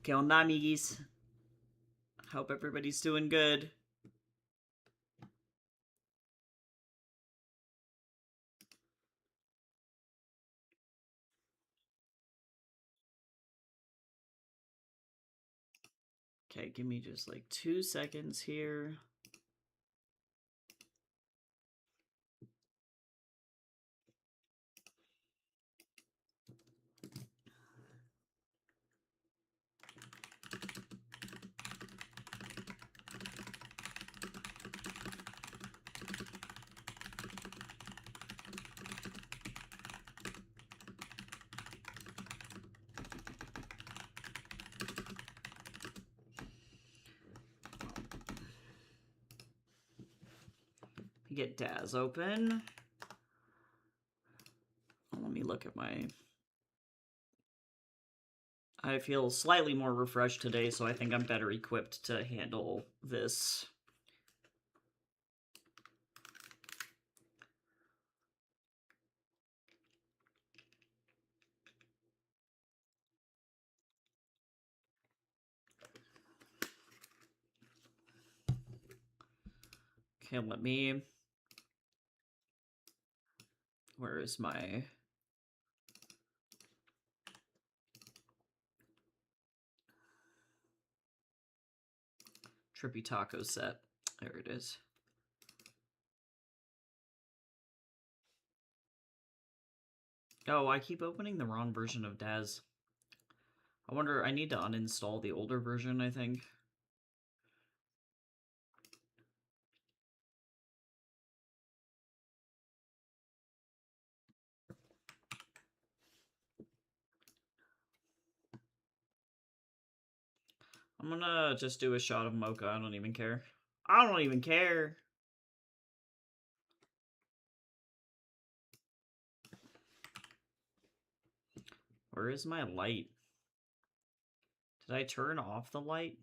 ¿Qué onda, amiguis? Hope everybody's doing good. Okay, give me just like 2 seconds here. Get Daz open. Let me look at my... I feel slightly more refreshed today, so I think I'm better equipped to handle this. Okay, let me... Where is my... Trippy Taco set? There it is. Oh, I keep opening the wrong version of Daz. I wonder, I need to uninstall the older version, I think. I'm gonna just do a shot of mocha. I don't even care. I don't even care. Where is my light? Did I turn off the light?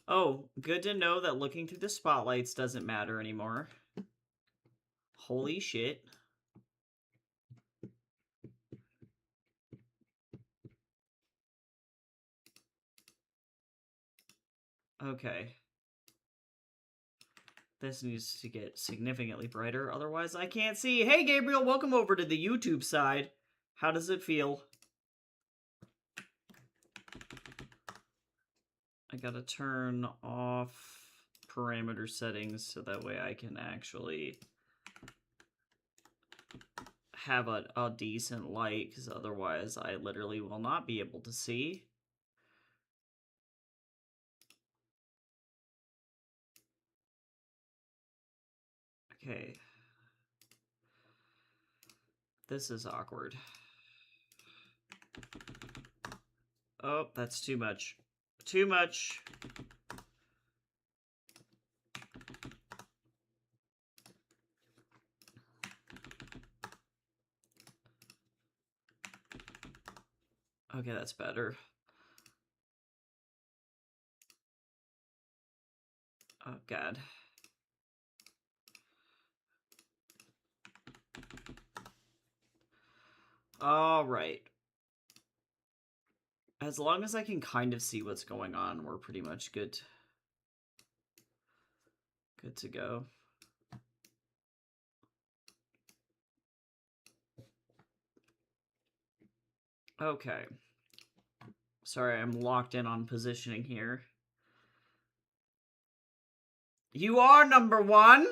Oh, good to know that looking through the spotlights doesn't matter anymore. Holy shit. Okay. This needs to get significantly brighter, otherwise I can't see. Hey, Gabriel, welcome over to the YouTube side. How does it feel? I gotta turn off parameter settings so that way I can actually have a decent light, because otherwise I literally will not be able to see. Okay. This is awkward. Oh, that's too much. Too much. Okay, that's better. Oh, God. All right. As long as I can kind of see what's going on, we're pretty much good. Good to go. Okay. Sorry, I'm locked in on positioning here. You are #1?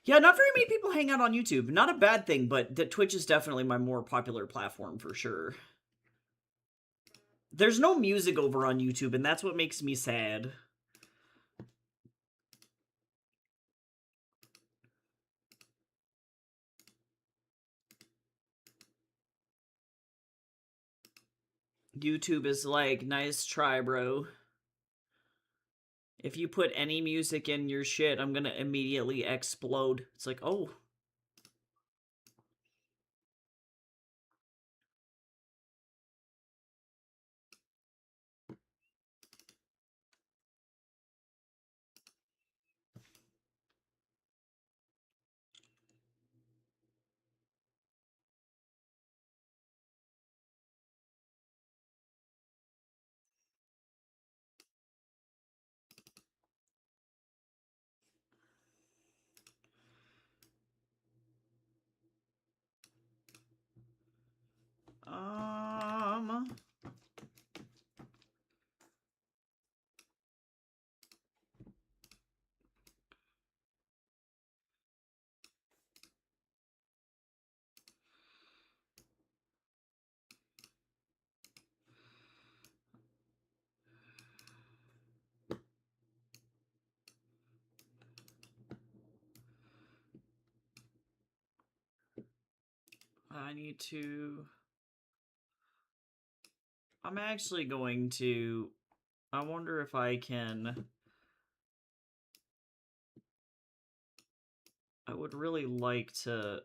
Yeah, not very many people hang out on YouTube. Not a bad thing, but Twitch is definitely my more popular platform for sure. There's no music over on YouTube, and that's what makes me sad. YouTube is like, nice try, bro. If you put any music in your shit, I'm gonna immediately explode. It's like, oh. I need to... I'm actually going to... I wonder if I can... I would really like to...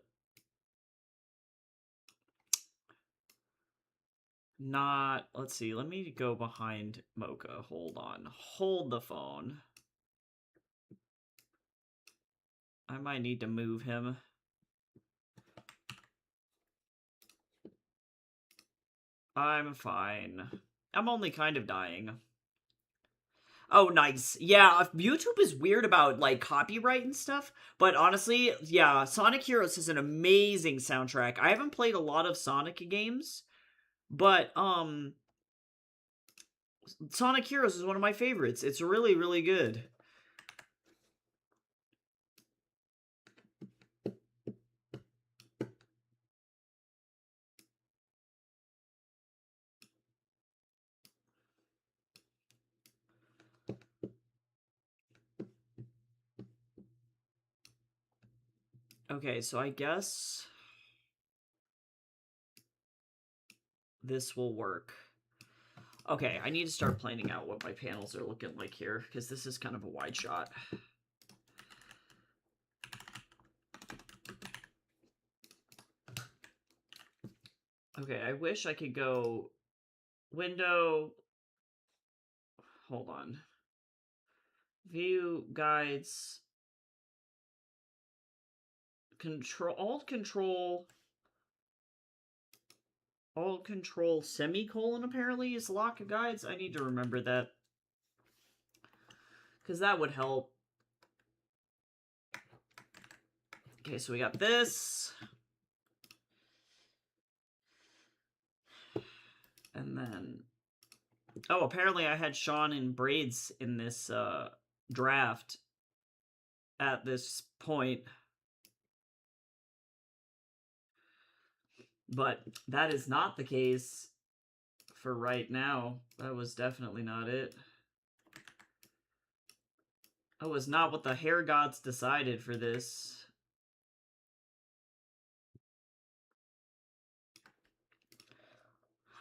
Not... Let's see, let me go behind Mocha. Hold on. Hold the phone. I might need to move him. I'm fine. I'm only kind of dying. Oh, nice. Yeah, YouTube is weird about, like, copyright and stuff, but honestly, yeah, Sonic Heroes is an amazing soundtrack. I haven't played a lot of Sonic games, but, Sonic Heroes is one of my favorites. It's really, really good. Okay, so I guess this will work. Okay, I need to start planning out what my panels are looking like here, because this is kind of a wide shot. Okay, I wish I could go window. Hold on. View, guides, control, alt control semicolon apparently is lock guides. I need to remember that, because that would help. Okay, so we got this. And then, oh, apparently I had Sean in braids in this draft at this point. But that is not the case for right now. That was definitely not it. That was not what the hair gods decided for this.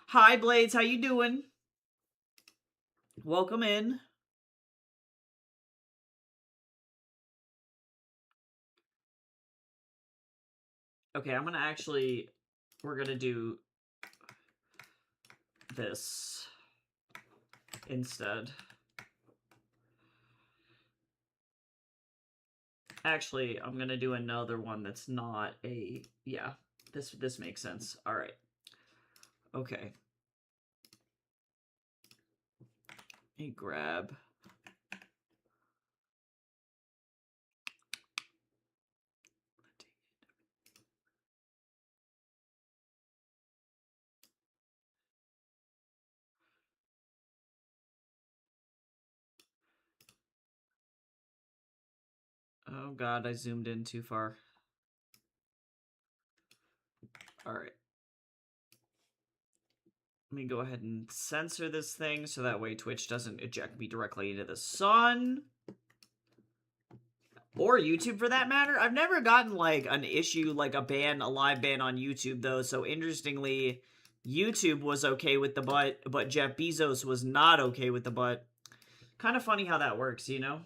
Hi, Blades. How you doing? Welcome in. Okay, I'm gonna actually... We're gonna do this instead. Actually, I'm gonna do another one that's not a... Yeah, this makes sense. All right. Okay. Let me grab... Oh god, I zoomed in too far. Alright. Let me go ahead and censor this thing so that way Twitch doesn't eject me directly into the sun. Or YouTube for that matter. I've never gotten like an issue, like a ban, a live ban on YouTube though. So interestingly, YouTube was okay with the butt, but Jeff Bezos was not okay with the butt. Kind of funny how that works, you know?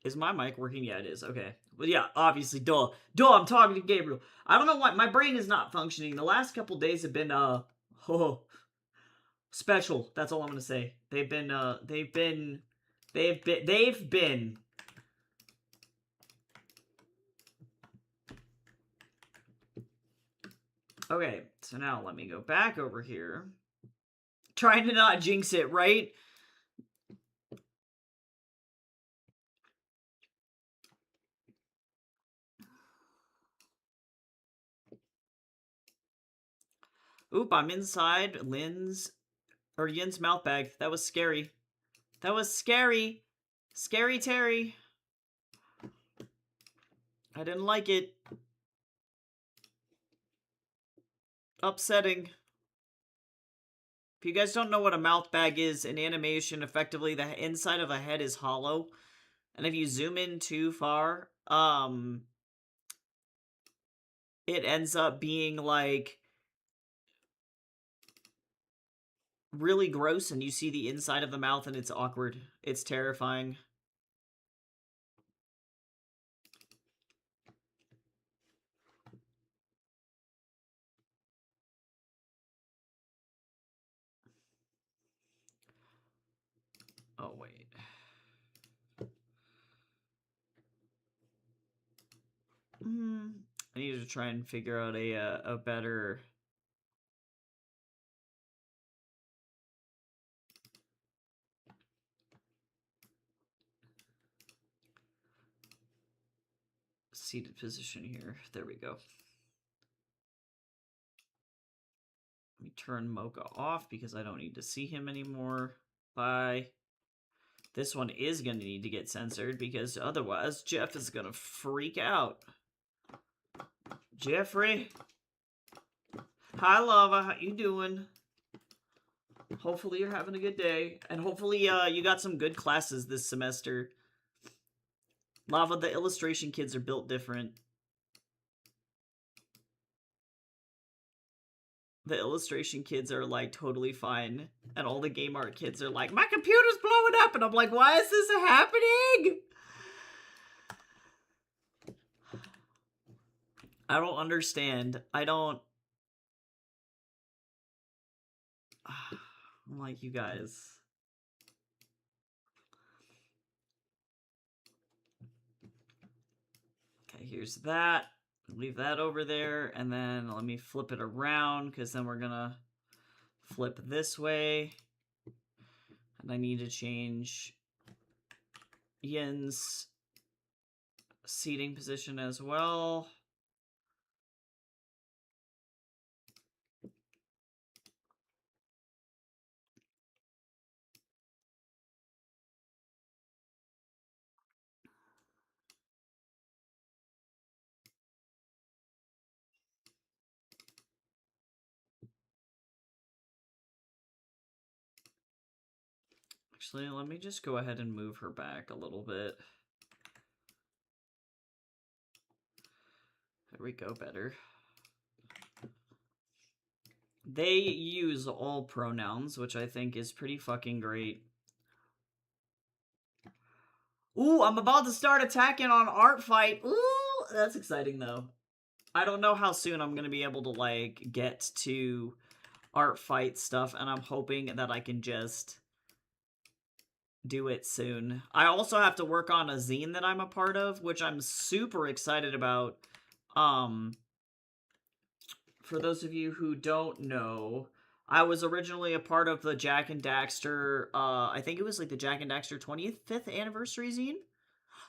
Is my mic working? Yeah, it is. Okay. Well, yeah, obviously, duh. Duh, I'm talking to Gabriel. I don't know why. My brain is not functioning. The last couple days have been, special. That's all I'm gonna say. They've been. Okay, so now let me go back over here. Trying to not jinx it, right? Oop, I'm inside Yin's mouth bag. That was scary. That was scary. Scary Terry. I didn't like it. Upsetting. If you guys don't know what a mouth bag is, in animation, effectively the inside of a head is hollow. And if you zoom in too far, it ends up being like really gross, and you see the inside of the mouth and it's awkward. It's terrifying. Oh, wait. I need to try and figure out a better... seated position here. There we go. Let me turn Mocha off because I don't need to see him anymore. Bye. This one is going to need to get censored because otherwise Jeff is going to freak out. Jeffrey? Hi, Lava. How you doing? Hopefully you're having a good day. And hopefully you got some good classes this semester. Lava, the illustration kids are built different. The illustration kids are like totally fine. And all the game art kids are like, my computer's blowing up! And I'm like, why is this happening? I don't understand. I'm like, you guys. Okay, here's that. Leave that over there, and then let me flip it around, because then we're gonna flip this way. And I need to change Yin's seating position as well. Actually, let me just go ahead and move her back a little bit. There we go, better. They use all pronouns, which I think is pretty fucking great. Ooh, I'm about to start attacking on Art Fight. Ooh, that's exciting, though. I don't know how soon I'm going to be able to, like, get to Art Fight stuff, and I'm hoping that I can just do it soon. I also have to work on a zine that I'm a part of, which I'm super excited about. For those of you who don't know, I was originally a part of the Jak and Daxter, I think it was like the Jak and Daxter 25th anniversary zine.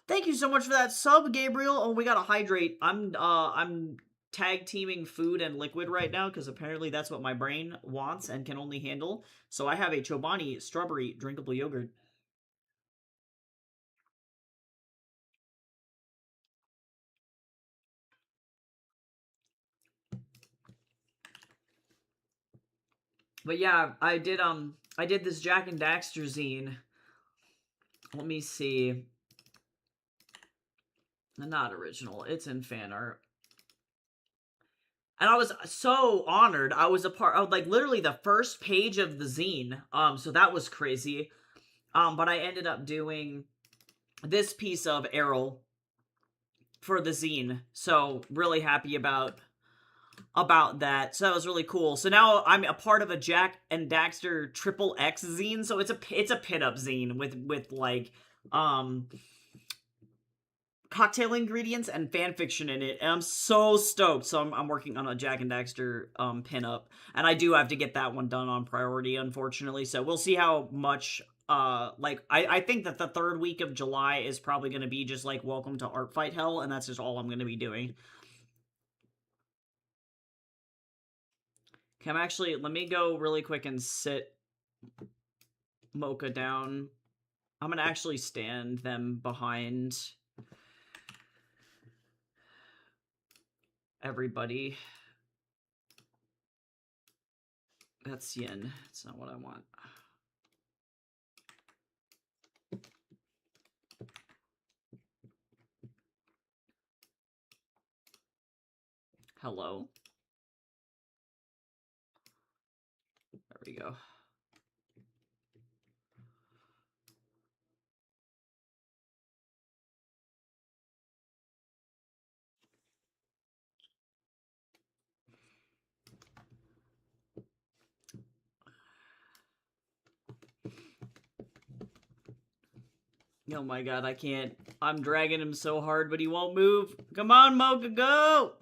Thank you so much for that sub, Gabriel. Oh, we gotta hydrate. I'm tag teaming food and liquid right now because apparently that's what my brain wants and can only handle. So I have a Chobani strawberry drinkable yogurt. But yeah, I did this Jak and Daxter zine. Let me see. Not original. It's in fan art. And I was so honored. I was a part of, like, literally the first page of the zine. So that was crazy. But I ended up doing this piece of Errol for the zine. So really happy about that. So that was really cool. So now I'm a part of a Jak and Daxter Triple X zine. So it's a pit-up zine with like cocktail ingredients and fan fiction in it, and I'm so stoked. So I'm working on a Jak and Daxter pinup, and I do have to get that one done on priority, unfortunately. So we'll see how much like I think that the third week of July is probably going to be just like Welcome to Art Fight Hell, and that's just all I'm going to be doing. Okay, let me go really quick and sit Mocha down. I'm gonna actually stand them behind everybody. That's yin. That's not what I want. Hello. There we go. Oh my god, I can't. I'm dragging him so hard, but he won't move. Come on, Mocha, go!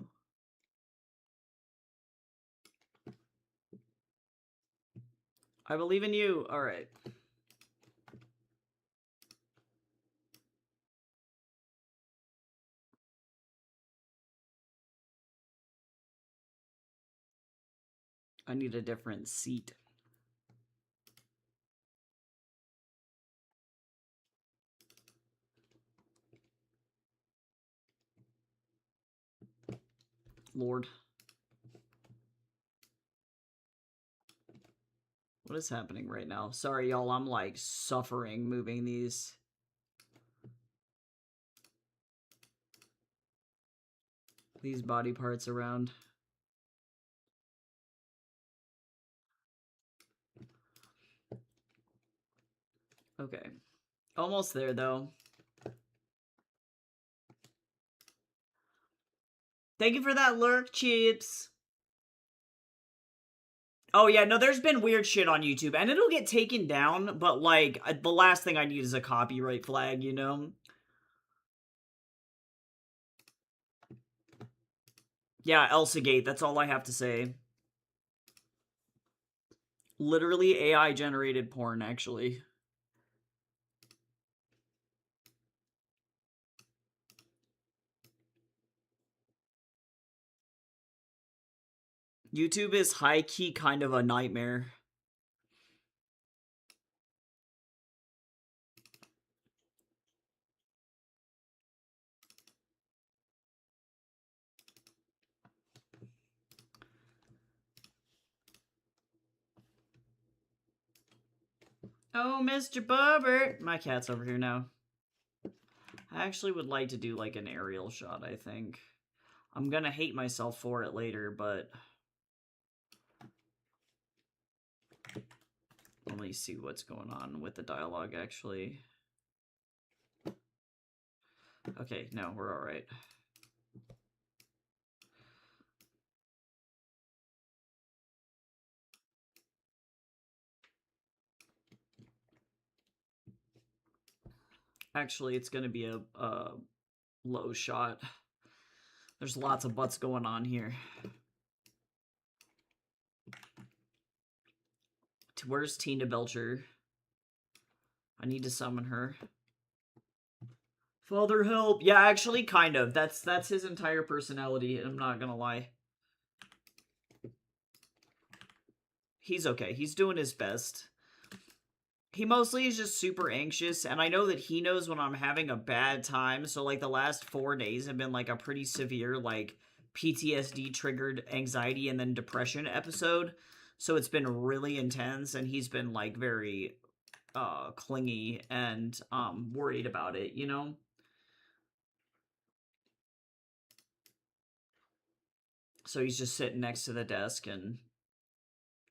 I believe in you. Alright. I need a different seat. Lord. What is happening right now? Sorry, y'all. I'm, like, suffering moving these. These body parts around. Okay. Almost there, though. Thank you for that lurk, Chips. Oh, yeah, no, there's been weird shit on YouTube, and it'll get taken down, but, like, the last thing I need is a copyright flag, you know? Yeah, Elsagate, that's all I have to say. Literally AI-generated porn, actually. YouTube is high-key kind of a nightmare. Oh, Mr. Bobbert! My cat's over here now. I actually would like to do, like, an aerial shot, I think. I'm gonna hate myself for it later, but... Let me see what's going on with the dialogue, actually. Okay, no, we're alright. Actually, it's gonna be a low shot. There's lots of butts going on here. Where's Tina Belcher? I need to summon her. Father, help! Yeah, actually, kind of. That's his entire personality, I'm not gonna lie. He's okay. He's doing his best. He mostly is just super anxious, and I know that he knows when I'm having a bad time, so, like, the last 4 days have been, like, a pretty severe, like, PTSD-triggered anxiety and then depression episode, so it's been really intense, and he's been, like, very, clingy and, worried about it, you know? So he's just sitting next to the desk and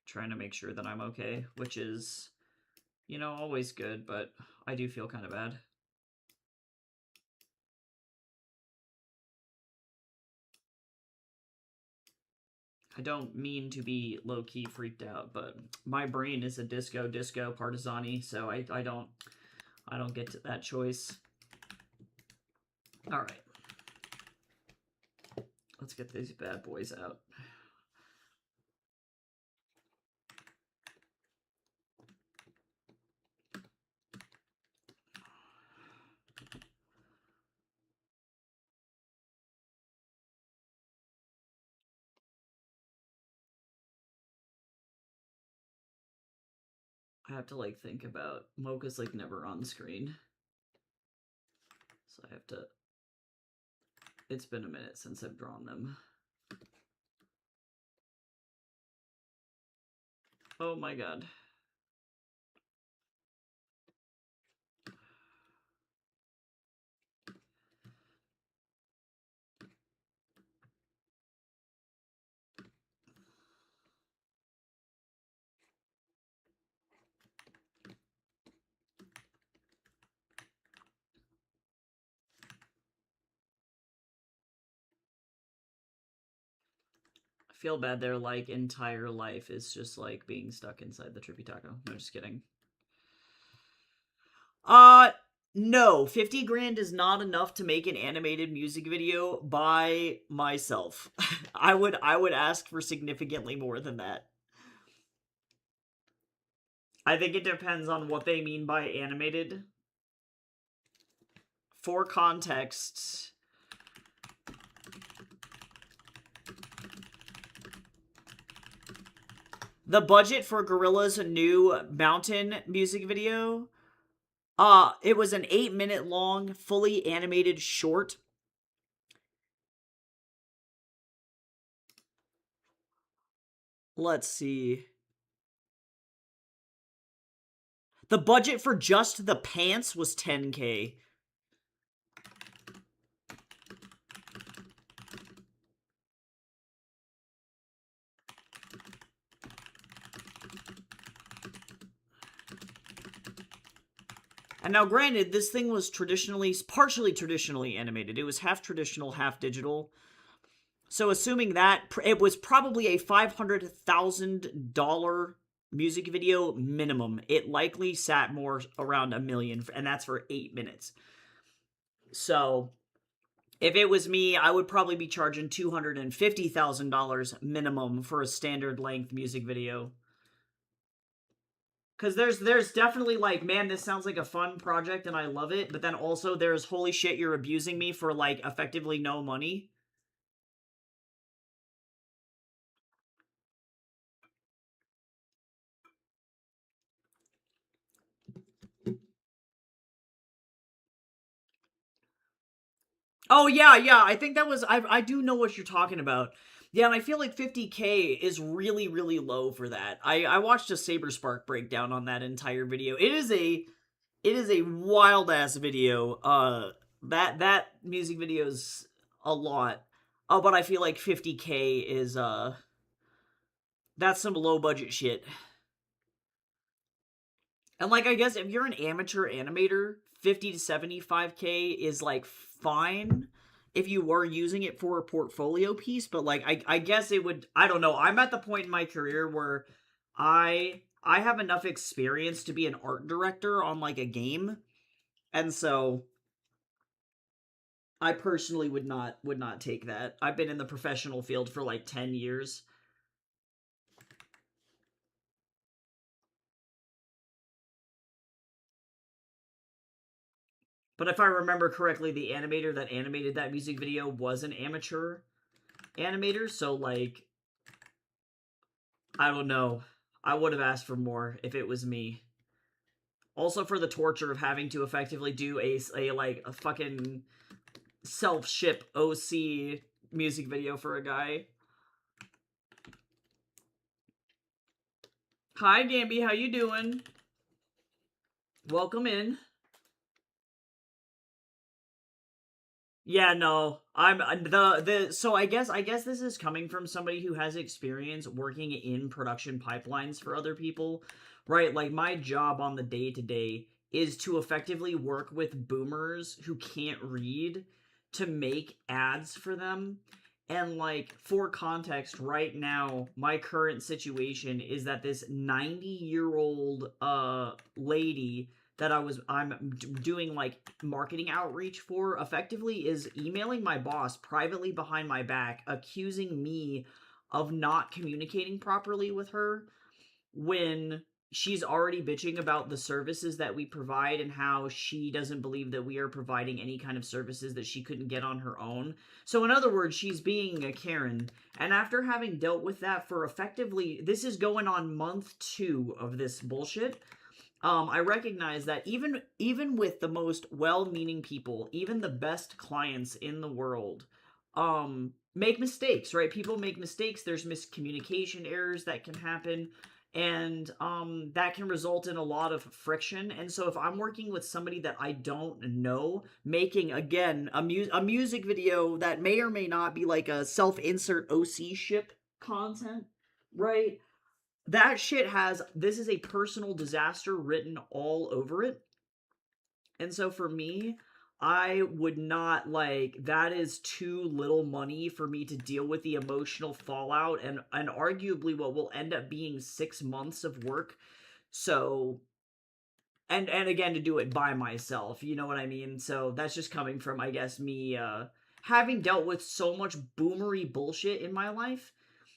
trying to make sure that I'm okay, which is, you know, always good, but I do feel kind of bad. I don't mean to be low-key freaked out, but my brain is a disco partisani, so I don't get to that choice. All right. Let's get these bad boys out. I have to, like, think about... Mocha's, like, never on the screen. So I have to... It's been a minute since I've drawn them. Oh my god. I feel bad their, like, entire life is just, like, being stuck inside the Trippy Taco. No, just kidding. No, 50 grand is not enough to make an animated music video by myself. I would ask for significantly more than that. I think it depends on what they mean by animated. For context, the budget for Gorilla's new Mountain music video, it was an 8-minute long, fully animated short. Let's see. The budget for just the pants was $10K. And now, granted, this thing was partially traditionally animated. It was half traditional, half digital. So assuming that, it was probably a $500,000 music video minimum. It likely sat more around $1 million, and that's for 8 minutes. So if it was me, I would probably be charging $250,000 minimum for a standard length music video. Because there's definitely, like, man, this sounds like a fun project and I love it, but then also there's, holy shit, you're abusing me for, like, effectively no money. Oh, yeah, I think that was, I do know what you're talking about. Yeah, and I feel like 50K is really, really low for that. I watched a Saberspark breakdown on that entire video. It is a wild ass video. That music video is a lot. Oh, but I feel like 50K is that's some low budget shit. And, like, I guess if you're an amateur animator, 50 to 75K is, like, fine if you were using it for a portfolio piece, but, like, I guess it would, I don't know. I'm at the point in my career where I have enough experience to be an art director on, like, a game. And so I personally would not take that. I've been in the professional field for like 10 years. But if I remember correctly, the animator that animated that music video was an amateur animator, so, like, I don't know. I would have asked for more if it was me. Also, for the torture of having to effectively do a fucking self-ship OC music video for a guy. Hi, Gamby, how you doing? Welcome in. Yeah, no. I'm so I guess this is coming from somebody who has experience working in production pipelines for other people, right? Like, my job on the day-to-day is to effectively work with boomers who can't read to make ads for them. And, like, for context, right now, my current situation is that this 90-year-old lady that I'm doing, like, marketing outreach for effectively is emailing my boss privately behind my back, accusing me of not communicating properly with her when she's already bitching about the services that we provide and how she doesn't believe that we are providing any kind of services that she couldn't get on her own. So in other words, she's being a Karen. And after having dealt with that for effectively, this is going on month 2 of this bullshit. I recognize that even with the most well-meaning people, even the best clients in the world, make mistakes, right? People make mistakes. There's miscommunication errors that can happen, and that can result in a lot of friction. And so if I'm working with somebody that I don't know, making again a music video that may or may not be like a self-insert OC ship content, right? That shit has, this is a personal disaster written all over it. And so for me, I would not, like, that is too little money for me to deal with the emotional fallout and arguably what will end up being 6 months of work. So and again, to do it by myself, you know what I mean? So that's just coming from, I guess, me having dealt with so much boomery bullshit in my life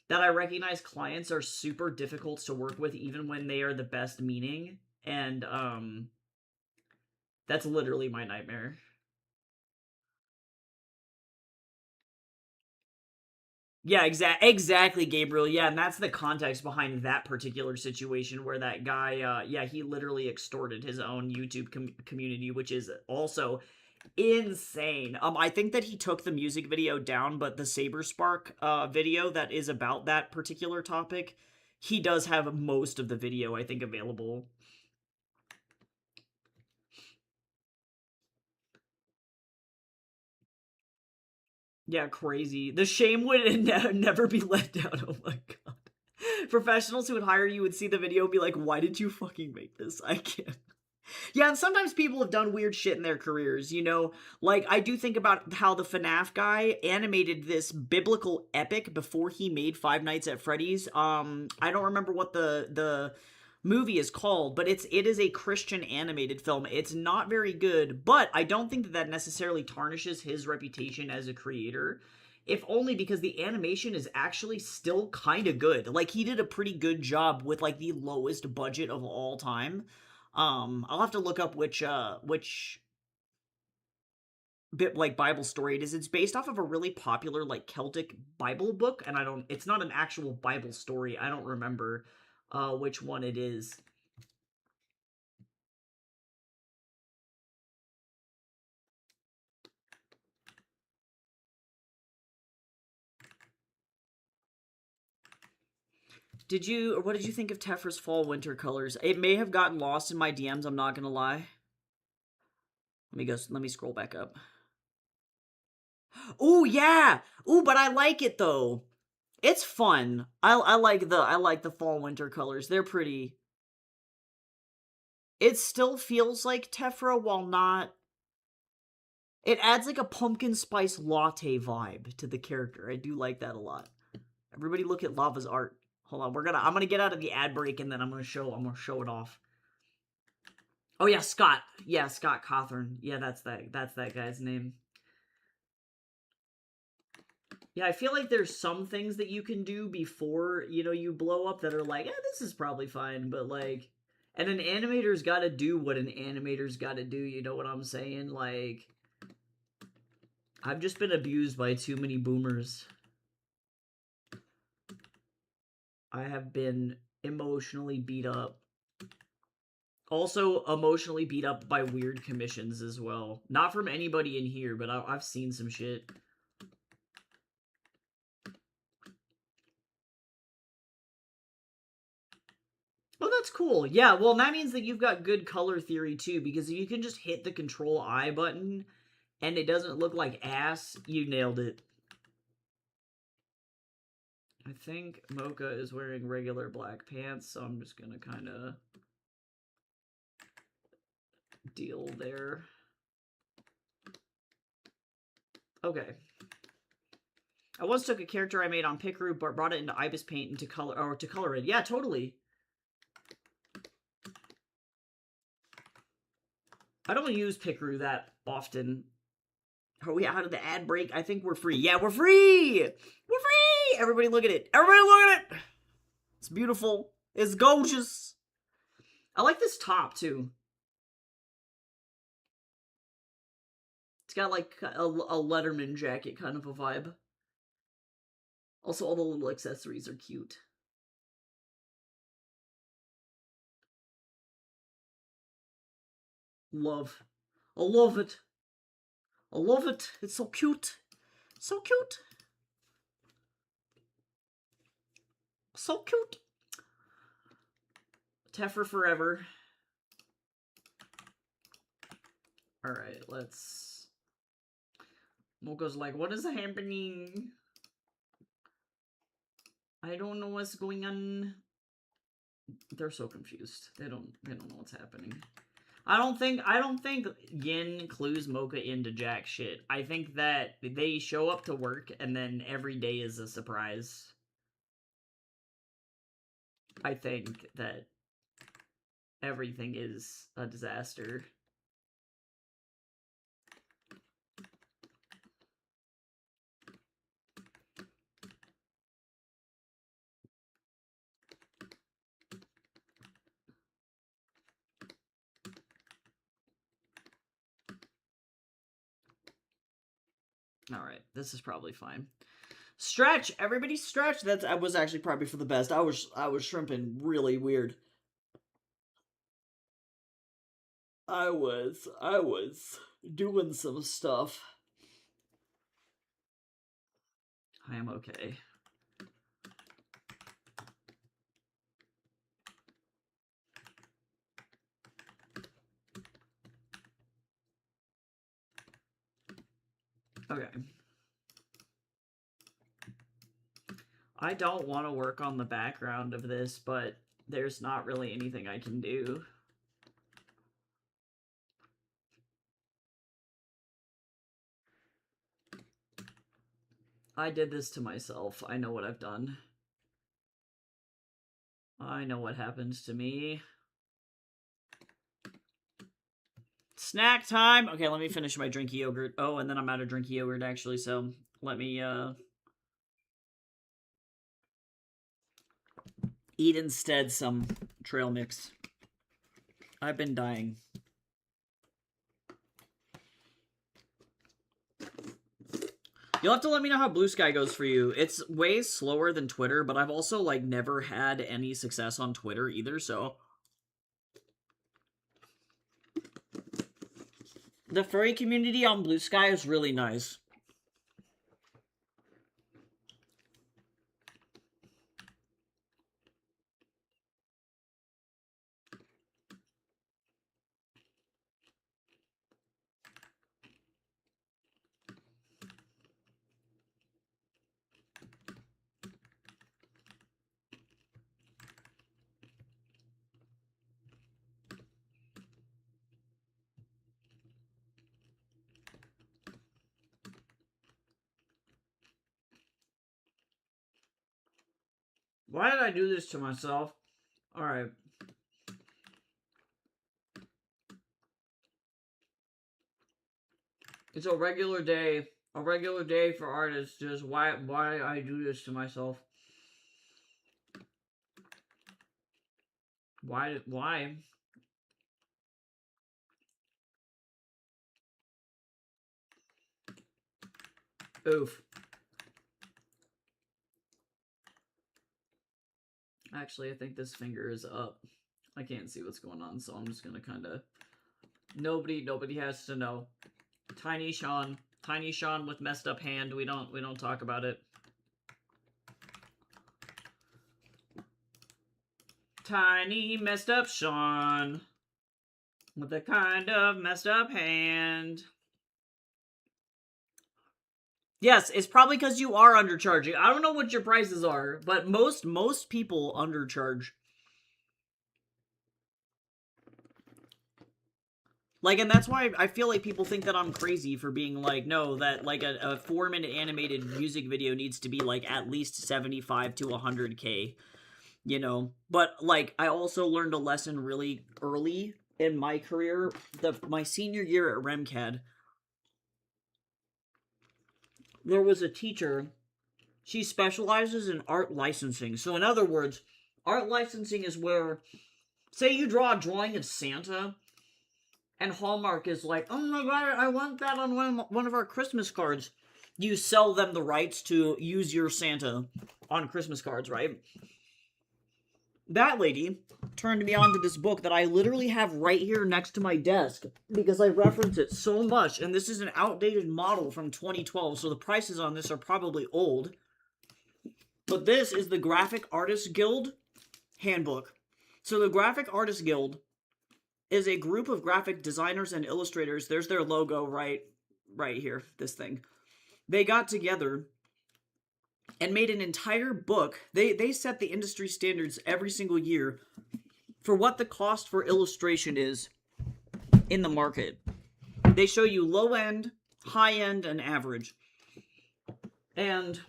that I recognize clients are super difficult to work with even when they are the best meaning. And that's literally my nightmare. Yeah, exactly, Gabriel. Yeah, and that's the context behind that particular situation where that guy, yeah, he literally extorted his own YouTube community, which is also insane. I think that he took the music video down, but the Saberspark video that is about that particular topic, he does have most of the video, I think, available. Yeah, crazy. The shame would never be let down. Oh my god. Professionals who would hire you would see the video and be like, why did you fucking make this? I can't. Yeah, and sometimes people have done weird shit in their careers, you know? Like, I do think about how the FNAF guy animated this biblical epic before he made Five Nights at Freddy's. I don't remember what the movie is called, but it is a Christian animated film. It's not very good, but I don't think that that necessarily tarnishes his reputation as a creator. If only because the animation is actually still kind of good. Like, he did a pretty good job with like the lowest budget of all time. I'll have to look up which bit like Bible story it is. It's based off of a really popular like Celtic Bible book, and it's not an actual Bible story. I don't remember which one it is. What did you think of Tephra's fall winter colors? It may have gotten lost in my DMs, I'm not gonna lie. Let me scroll back up. Oh yeah! Ooh, but I like it though. It's fun. I like the fall winter colors. They're pretty. It still feels like Tephra while not. It adds like a pumpkin spice latte vibe to the character. I do like that a lot. Everybody look at Lava's art. Hold on, I'm gonna get out of the ad break and then I'm gonna show it off. Oh yeah, Scott. Yeah, Scott Cawthorn. Yeah, that's that guy's name. Yeah, I feel like there's some things that you can do before, you know, you blow up that are like, this is probably fine, but like, and an animator's gotta do what an animator's gotta do, you know what I'm saying? Like, I've just been abused by too many boomers. I have been emotionally beat up. Also, emotionally beat up by weird commissions as well. Not from anybody in here, but I've seen some shit. Oh, that's cool. Yeah, well, that means that you've got good color theory too, because if you can just hit the Control I button and it doesn't look like ass, you nailed it. I think Mocha is wearing regular black pants, so I'm just gonna kind of deal there. Okay. I once took a character I made on Pickaroo, but brought it into Ibis Paint and to color it. Yeah, totally. I don't use Pickaroo that often. Are we out of the ad break? I think we're free. Yeah, we're free! We're free! Everybody look at it. Everybody look at it! It's beautiful. It's gorgeous. I like this top, too. It's got like a Letterman jacket kind of a vibe. Also, all the little accessories are cute. Love. I love it. I love it. It's so cute. So cute. So cute. Teffer forever. Alright, let's... Mocha's like, what is happening? I don't know what's going on. They're so confused. They don't know what's happening. I don't think Yin clues Mocha into jack shit. I think that they show up to work and then every day is a surprise. I think that everything is a disaster. Alright, this is probably fine. Stretch! Everybody stretch! That was actually probably for the best. I was shrimping really weird. I was doing some stuff. I am okay. Okay. I don't want to work on the background of this, but there's not really anything I can do. I did this to myself. I know what I've done. I know what happens to me. Snack time! Okay, let me finish my drinky yogurt. Oh, and then I'm out of drinky yogurt, actually, so let me, eat instead some trail mix. I've been dying. You'll have to let me know how Blue Sky goes for you. It's way slower than Twitter, but I've also, like, never had any success on Twitter either, so... The furry community on Blue Sky is really nice. Why did I do this to myself? Alright. It's a regular day. A regular day for artists. Just why I do this to myself. Why? Oof. Actually, I think this finger is up. I can't see what's going on, so I'm just gonna kind of... Nobody has to know. Tiny Sean with messed up hand. We don't talk about it. Tiny messed up Sean with a kind of messed up hand. Yes, it's probably because you are undercharging. I don't know what your prices are, but most people undercharge. Like, and that's why I feel like people think that I'm crazy for being like, no, that, like, a 4-minute animated music video needs to be, like, at least 75 to 100K, you know? But, like, I also learned a lesson really early in my career. My senior year at REMCAD, there was a teacher. She specializes in art licensing. So, in other words, art licensing is where, say you draw a drawing of Santa, and Hallmark is like, oh my god, I want that on one of our Christmas cards. You sell them the rights to use your Santa on Christmas cards, right? That lady turned me on to this book that I literally have right here next to my desk because I reference it so much, and this is an outdated model from 2012, so the prices on this are probably old. But this is the Graphic Artists Guild Handbook. So the Graphic Artists Guild is a group of graphic designers and illustrators. There's their logo right here, this thing. They got together and made an entire book. They set the industry standards every single year for what the cost for illustration is in the market. They show you low end, high end, and average. And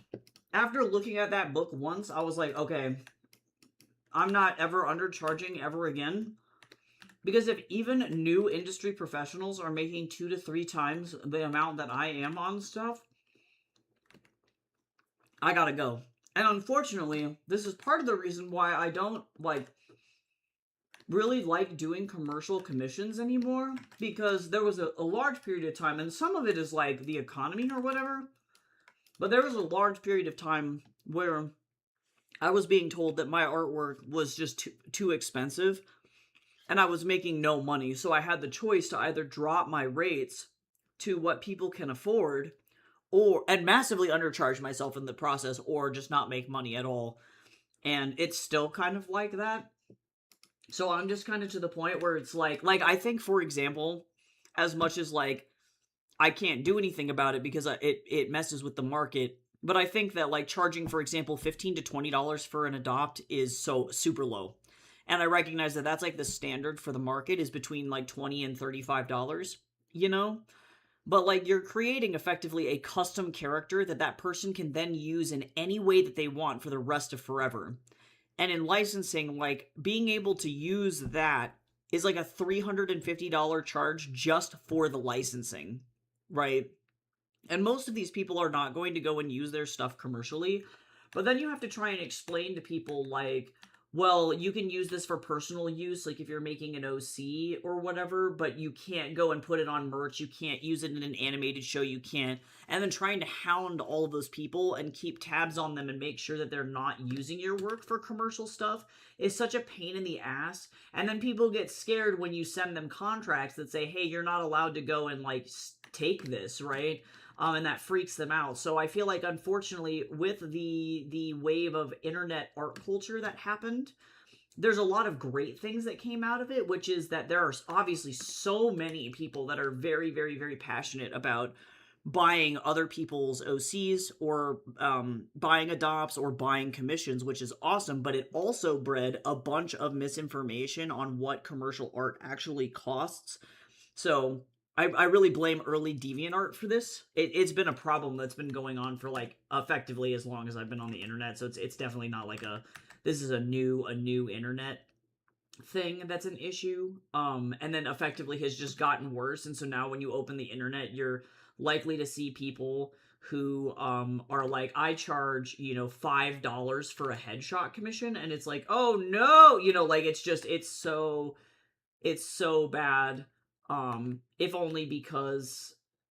after looking at that book once, I was like, okay, I'm not ever undercharging ever again. Because if even new industry professionals are making 2 to 3 times the amount that I am on stuff, I gotta go. And unfortunately, this is part of the reason why I don't, really like doing commercial commissions anymore. Because there was a large period of time, and some of it is like the economy or whatever, but there was a large period of time where I was being told that my artwork was just too expensive, and I was making no money, so I had the choice to either drop my rates to what people can afford, and massively undercharge myself in the process, or just not make money at all. And it's still kind of like that. So I'm just kind of to the point where it's like I think, for example, as much as I can't do anything about it because it messes with the market, but I think that charging, for example, $15 to $20 for an adopt is so super low. And I recognize that that's the standard for the market is between $20 and $35, you know? But you're creating effectively a custom character that person can then use in any way that they want for the rest of forever. And in licensing, being able to use that is a $350 charge just for the licensing, right? And most of these people are not going to go and use their stuff commercially. But then you have to try and explain to people well, you can use this for personal use, if you're making an OC or whatever, but you can't go and put it on merch, you can't use it in an animated show, you can't. And then trying to hound all of those people and keep tabs on them and make sure that they're not using your work for commercial stuff is such a pain in the ass. And then people get scared when you send them contracts that say, hey, you're not allowed to go and take this, right? And that freaks them out. So I feel unfortunately, with the wave of internet art culture that happened, there's a lot of great things that came out of it, which is that there are obviously so many people that are very, very, very passionate about buying other people's OCs or buying adopts or buying commissions, which is awesome, but it also bred a bunch of misinformation on what commercial art actually costs. So I really blame early DeviantArt for this. It's been a problem that's been going on for effectively as long as I've been on the internet. So it's definitely not this is a new internet thing that's an issue. And then effectively has just gotten worse. And so now when you open the internet, you're likely to see people who are I charge, $5 for a headshot commission, and it's oh no, it's so bad. If only because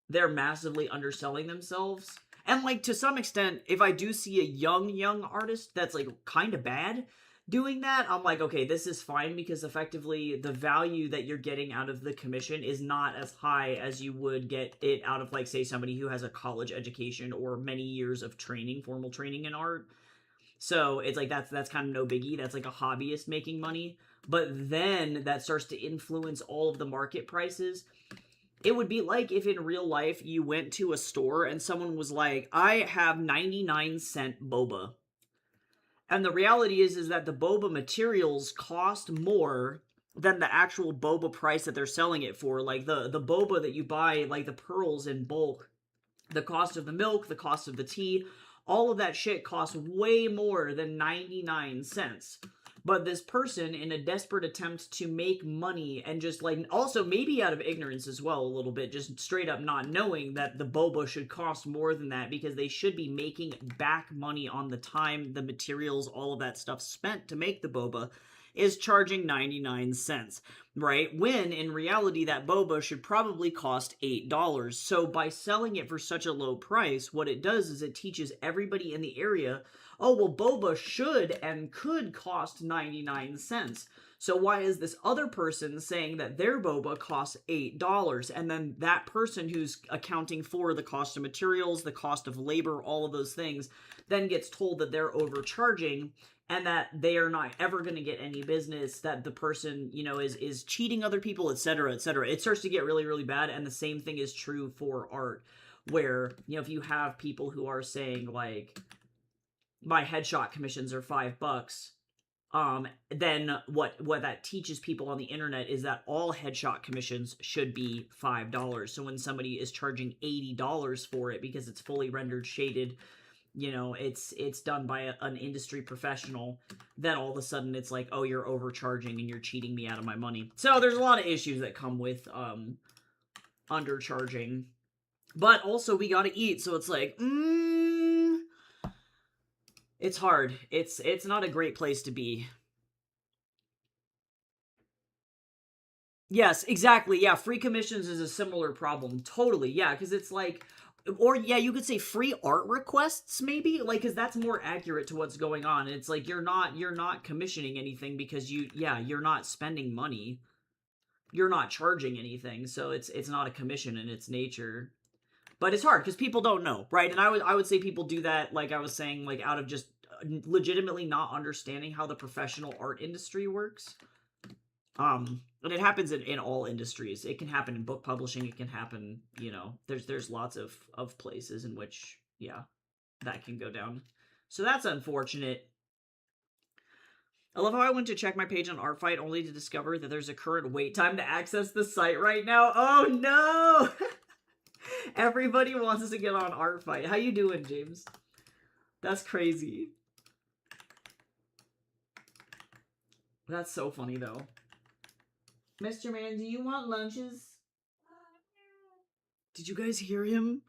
they're massively underselling themselves. And to some extent, if I do see a young artist that's kind of bad doing that, I'm okay, this is fine, because effectively the value that you're getting out of the commission is not as high as you would get it out of say somebody who has a college education or many years of training, formal training in art. So it's that's kind of no biggie. That's a hobbyist making money. But then that starts to influence all of the market prices. It would be if in real life you went to a store and someone was I have 99-cent boba. And the reality is that the boba materials cost more than the actual boba price that they're selling it for. The boba that you buy, the pearls in bulk, the cost of the milk, the cost of the tea, all of that shit costs way more than 99 cents. But this person, in a desperate attempt to make money and just also maybe out of ignorance as well a little bit, just straight up not knowing that the boba should cost more than that, because they should be making back money on the time, the materials, all of that stuff spent to make the boba, is charging 99 cents, right? When in reality that boba should probably cost $8. So by selling it for such a low price, what it does is it teaches everybody in the area, oh, well, boba should and could cost 99 cents. So why is this other person saying that their boba costs $8? And then that person who's accounting for the cost of materials, the cost of labor, all of those things, then gets told that they're overcharging and that they are not ever going to get any business, that the person, you know, is cheating other people, etc., etc. It starts to get really, really bad. And the same thing is true for art, where, you know, if you have people who are saying, like, my headshot commissions are $5, then what that teaches people on the internet is that all headshot commissions should be $5. So when somebody is charging $80 for it because it's fully rendered, shaded, you know, it's done by an industry professional, then all of a sudden it's like, oh, you're overcharging and you're cheating me out of my money. So there's a lot of issues that come with undercharging. But also we gotta eat, so it's like, it's hard. It's not a great place to be. Yes, exactly. Yeah, free commissions is a similar problem. Totally. Yeah, because it's like, or yeah, you could say free art requests, maybe, like, because that's more accurate to what's going on. It's like you're not commissioning anything because you're not spending money, you're not charging anything, so it's not a commission in its nature. But it's hard because people don't know, right? And I would say people do that, like I was saying, like out of just legitimately not understanding how the professional art industry works. And it happens in all industries. It can happen in book publishing. It can happen, you know, there's lots of places in which, yeah, that can go down. So that's unfortunate. I love how I went to check my page on Artfight only to discover that there's a current wait time to access the site right now. Oh no! Everybody wants to get on Artfight. How you doing, James? That's crazy. That's so funny though. Mr. Man, do you want lunches? Did you guys hear him?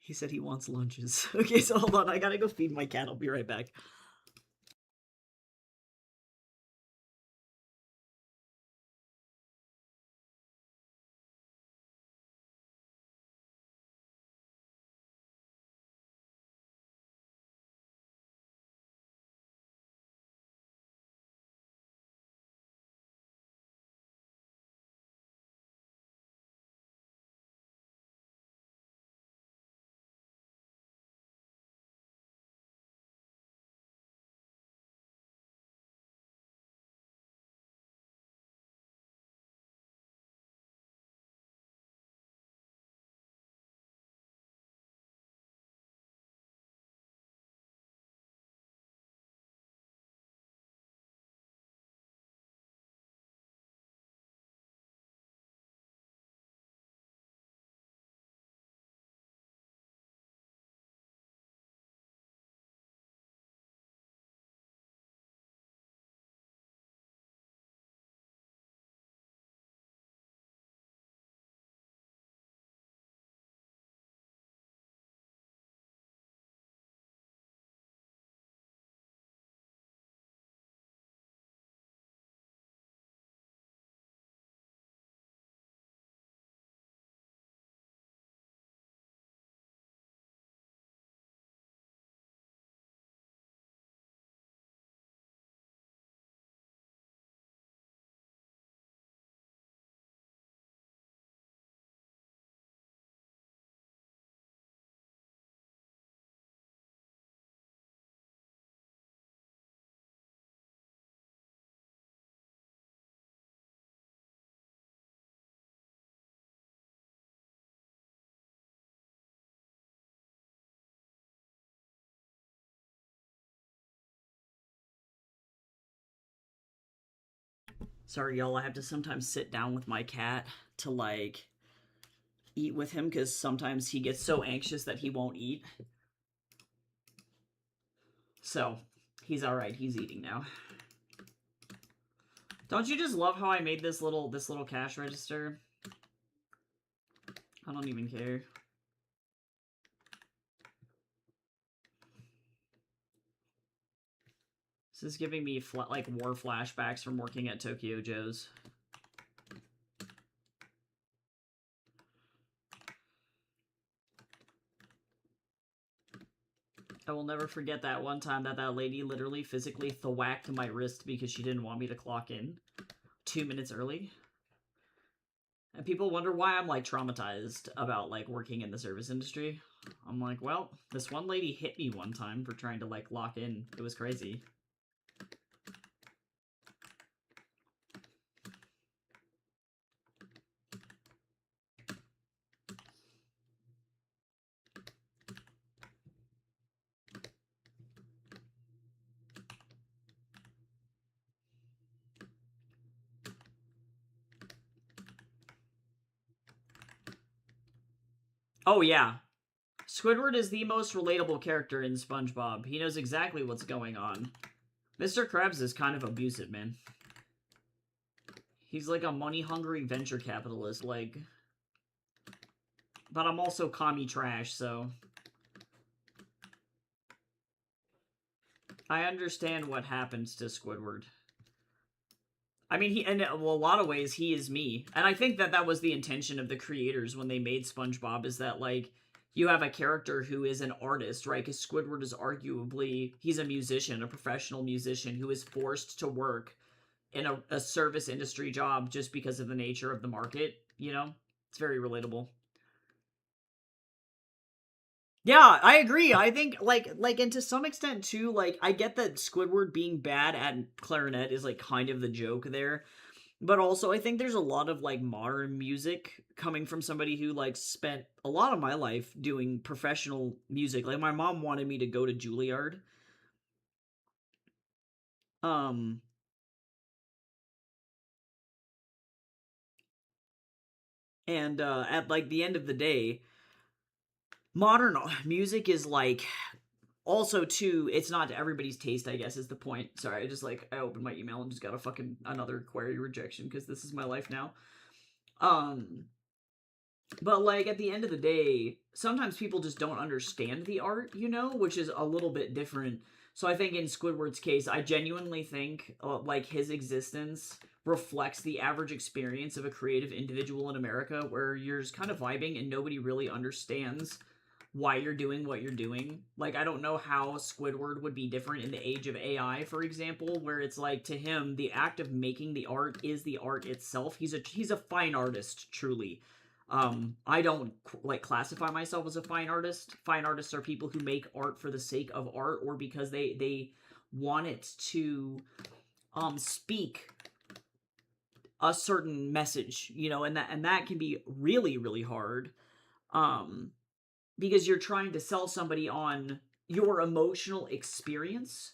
He said he wants lunches. Okay, so hold on. I gotta go feed my cat. I'll be right back. Sorry, y'all. I have to sometimes sit down with my cat to, like, eat with him because sometimes he gets so anxious that he won't eat. So, he's alright. He's eating now. Don't you just love how I made this little cash register? I don't even care. This is giving me like war flashbacks from working at Tokyo Joe's. I will never forget that one time that lady literally physically thwacked my wrist because she didn't want me to clock in 2 minutes early. And people wonder why I'm, like, traumatized about, like, working in the service industry. I'm like, well, this one lady hit me one time for trying to, like, lock in. It was crazy. Oh, yeah. Squidward is the most relatable character in SpongeBob. He knows exactly what's going on. Mr. Krabs is kind of abusive, man. He's like a money-hungry venture capitalist, like... But I'm also commie trash, so... I understand what happens to Squidward. I mean, in a lot of ways, he is me. And I think that was the intention of the creators when they made SpongeBob, is that, like, you have a character who is an artist, right? Because Squidward is arguably, he's a musician, a professional musician who is forced to work in a service industry job just because of the nature of the market, you know? It's very relatable. Yeah, I agree. I think and to some extent too, like I get that Squidward being bad at clarinet is like kind of the joke there. But also I think there's a lot of like modern music coming from somebody who like spent a lot of my life doing professional music. Like my mom wanted me to go to Juilliard. Um and at like the end of the day, modern music is like also too, it's not to everybody's taste, I guess, is the point. Sorry, I just like I opened my email and just got a fucking another query rejection because this is my life now. um but like at the end of the day, sometimes people just don't understand the art, you know, which is a little bit different. So I think in Squidward's case, I genuinely think like his existence reflects the average experience of a creative individual in America, where you're just kind of vibing and nobody really understands why you're doing what you're doing. Like, I don't know how Squidward would be different in the age of AI, for example, where it's like to him the act of making the art is the art itself. He's a fine artist, truly. I don't like classify myself as a fine artist. Fine artists are people who make art for the sake of art or because they want it to speak a certain message, you know, and that can be really really hard. Um because you're trying to sell somebody on your emotional experience.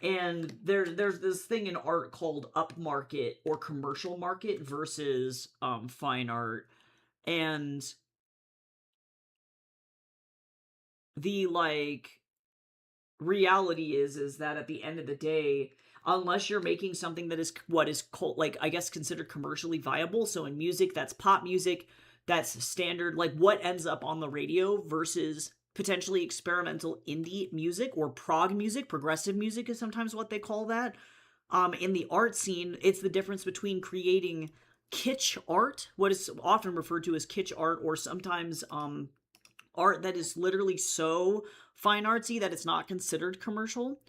And there's this thing in art called upmarket or commercial market versus fine art. And the like reality is that at the end of the day, unless you're making something that is what is called, like, I guess considered commercially viable, so in music that's pop music, that's standard, like what ends up on the radio versus potentially experimental indie music or prog music, progressive music is sometimes what they call that. In the art scene, it's the difference between creating kitsch art, what is often referred to as kitsch art, or sometimes art that is literally so fine artsy that it's not considered commercial,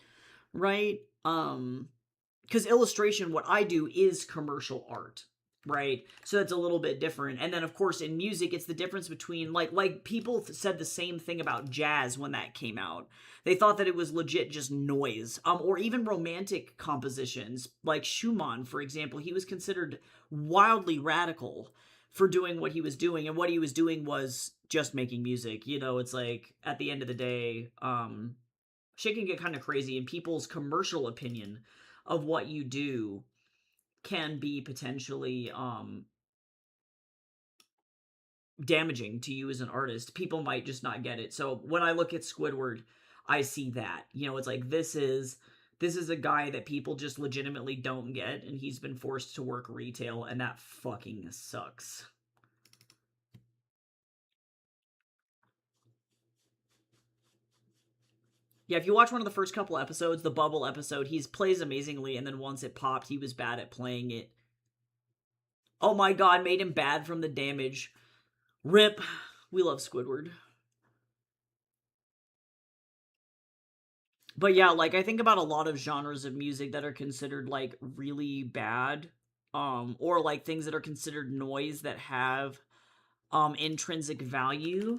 right? Because illustration, what I do is commercial art, right? So that's a little bit different. And then of course in music, it's the difference between like people said the same thing about jazz when that came out. They thought that it was legit just noise. Or even romantic compositions, like Schumann, for example, he was considered wildly radical for doing what he was doing, and what he was doing was just making music. You know, it's like at the end of the day, shit can get kind of crazy, and people's commercial opinion of what you do can be potentially damaging to you as an artist. People might just not get it. So when I look at Squidward, I see that. You know, it's like this is a guy that people just legitimately don't get, and he's been forced to work retail, and that fucking sucks. Yeah, if you watch one of the first couple episodes, the Bubble episode, he plays amazingly, and then once it popped, he was bad at playing it. Oh my god, made him bad from the damage. Rip. We love Squidward. But yeah, like I think about a lot of genres of music that are considered like really bad, or like things that are considered noise that have intrinsic value.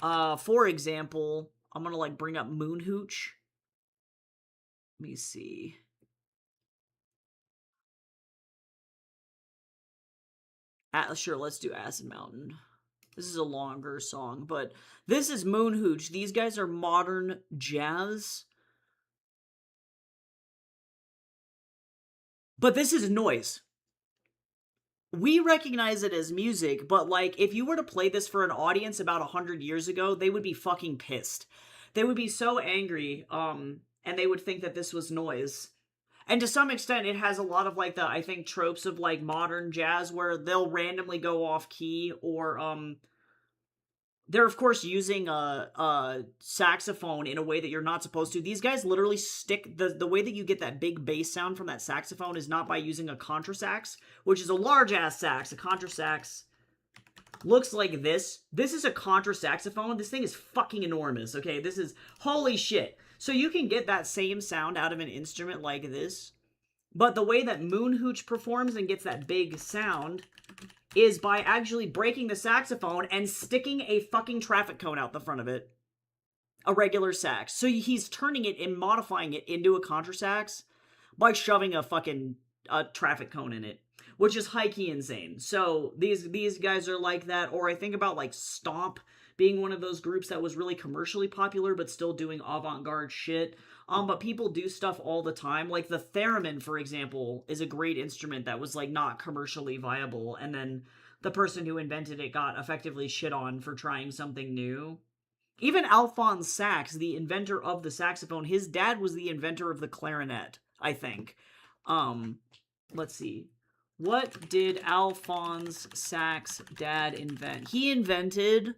For example, I'm gonna like bring up Moon Hooch. Let me see. Sure, let's do Acid Mountain. This is a longer song, but this is Moon Hooch. These guys are modern jazz. But this is noise. We recognize it as music, but like if you were to play this for an audience about 100 years ago, they would be fucking pissed. They would be so angry, and they would think that this was noise. And to some extent, it has a lot of like the, I think, tropes of like modern jazz where they'll randomly go off key, or they're of course using a saxophone in a way that you're not supposed to. These guys literally stick the way that you get that big bass sound from that saxophone is not by using a contrasax, which is a large ass sax. A contrasax looks like this. This is a contra saxophone. This thing is fucking enormous. Okay, this is holy shit. So you can get that same sound out of an instrument like this, but the way that Moon Hooch performs and gets that big sound is by actually breaking the saxophone and sticking a fucking traffic cone out the front of it. A regular sax. So he's turning it and modifying it into a contrasax by shoving a fucking traffic cone in it, which is high-key insane. So these guys are like that. Or I think about like Stomp being one of those groups that was really commercially popular but still doing avant-garde shit. But people do stuff all the time. Like the theremin, for example, is a great instrument that was like not commercially viable, and then the person who invented it got effectively shit on for trying something new. Even Alphonse Sax, the inventor of the saxophone, his dad was the inventor of the clarinet, I think. Let's see. What did Alphonse Sax' dad invent? He invented,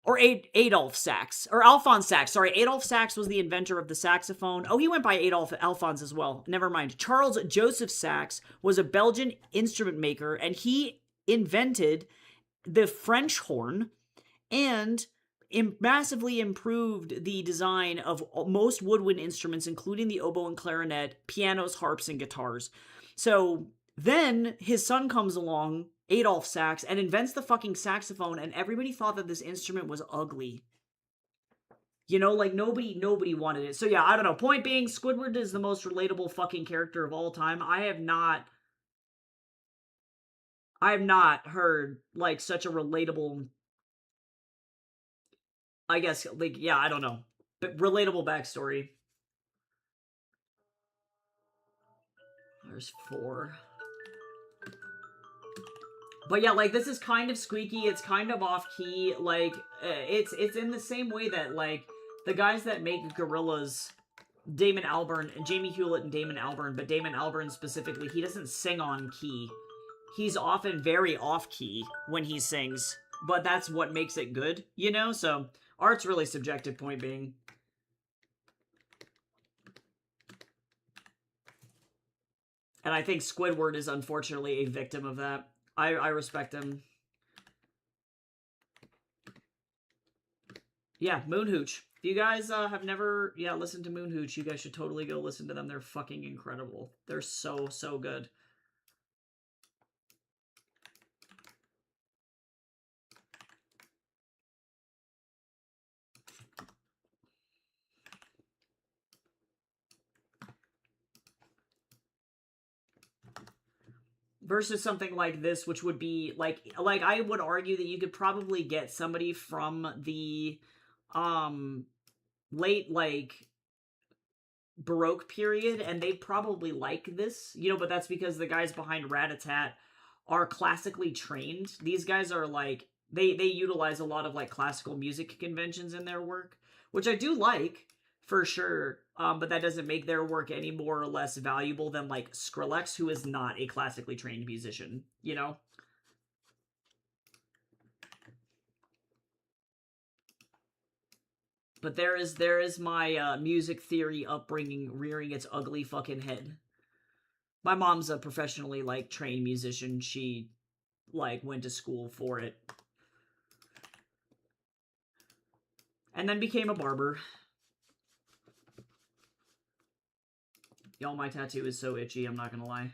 or Adolf Sax, or Alphonse Sax. Sorry, Adolf Sax was the inventor of the saxophone. Oh, he went by Alphonse as well. Never mind. Charles Joseph Sax was a Belgian instrument maker, and he invented the French horn and massively improved the design of most woodwind instruments, including the oboe and clarinet, pianos, harps, and guitars. So then his son comes along, Adolf Sax, and invents the fucking saxophone, and everybody thought that this instrument was ugly. You know, like nobody wanted it. So yeah, I don't know. Point being, Squidward is the most relatable fucking character of all time. I have not heard like such a relatable, I guess, like, yeah, I don't know, but relatable backstory. There's 4. But yeah, like, this is kind of squeaky, it's kind of off-key, like, it's in the same way that, like, the guys that make Gorillaz, Damon Albarn, Jamie Hewlett and Damon Albarn, but Damon Albarn specifically, he doesn't sing on key. He's often very off-key when he sings, but that's what makes it good, you know? So, art's really subjective, point being. And I think Squidward is unfortunately a victim of that. I respect him. Yeah, Moon Hooch. If you guys have never, listened to Moon Hooch, you guys should totally go listen to them. They're fucking incredible. They're so, so good. Versus something like this, which would be like I would argue that you could probably get somebody from the late like Baroque period and they'd probably like this, you know, but that's because the guys behind Rat-a-Tat are classically trained. These guys are like they utilize a lot of like classical music conventions in their work, which I do like for sure. But that doesn't make their work any more or less valuable than like Skrillex, who is not a classically trained musician, you know? But there is my music theory upbringing rearing its ugly fucking head. My mom's a professionally like trained musician. She like went to school for it. And then became a barber. Y'all, my tattoo is so itchy, I'm not gonna lie.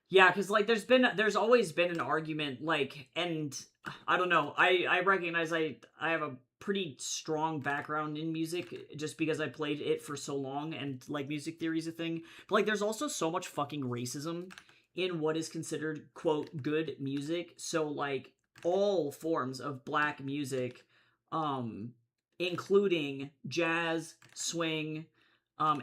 Yeah, because like there's always been an argument, like, and I don't know, I recognize I have a pretty strong background in music just because I played it for so long, and like music theory is a thing. But like there's also so much fucking racism in what is considered quote good music. So like all forms of black music, um, including jazz, swing,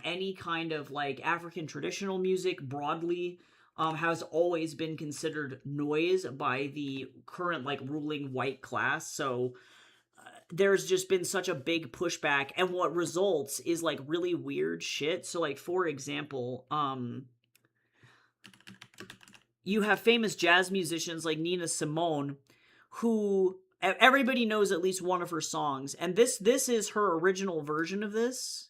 any kind of like African traditional music broadly, has always been considered noise by the current like ruling white class. So there's just been such a big pushback, and what results is like really weird shit. So like for example, you have famous jazz musicians like Nina Simone, who everybody knows at least one of her songs, and this is her original version of this.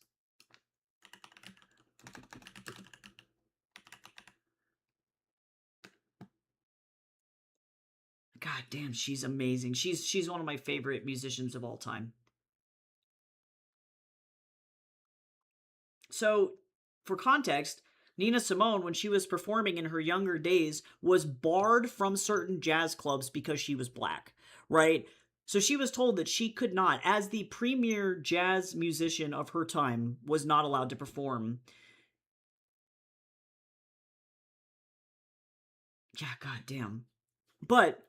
God damn, she's amazing. She's one of my favorite musicians of all time. So, for context, Nina Simone, when she was performing in her younger days, was barred from certain jazz clubs because she was black, right? So she was told that she could not, as the premier jazz musician of her time, was not allowed to perform. Yeah, goddamn. But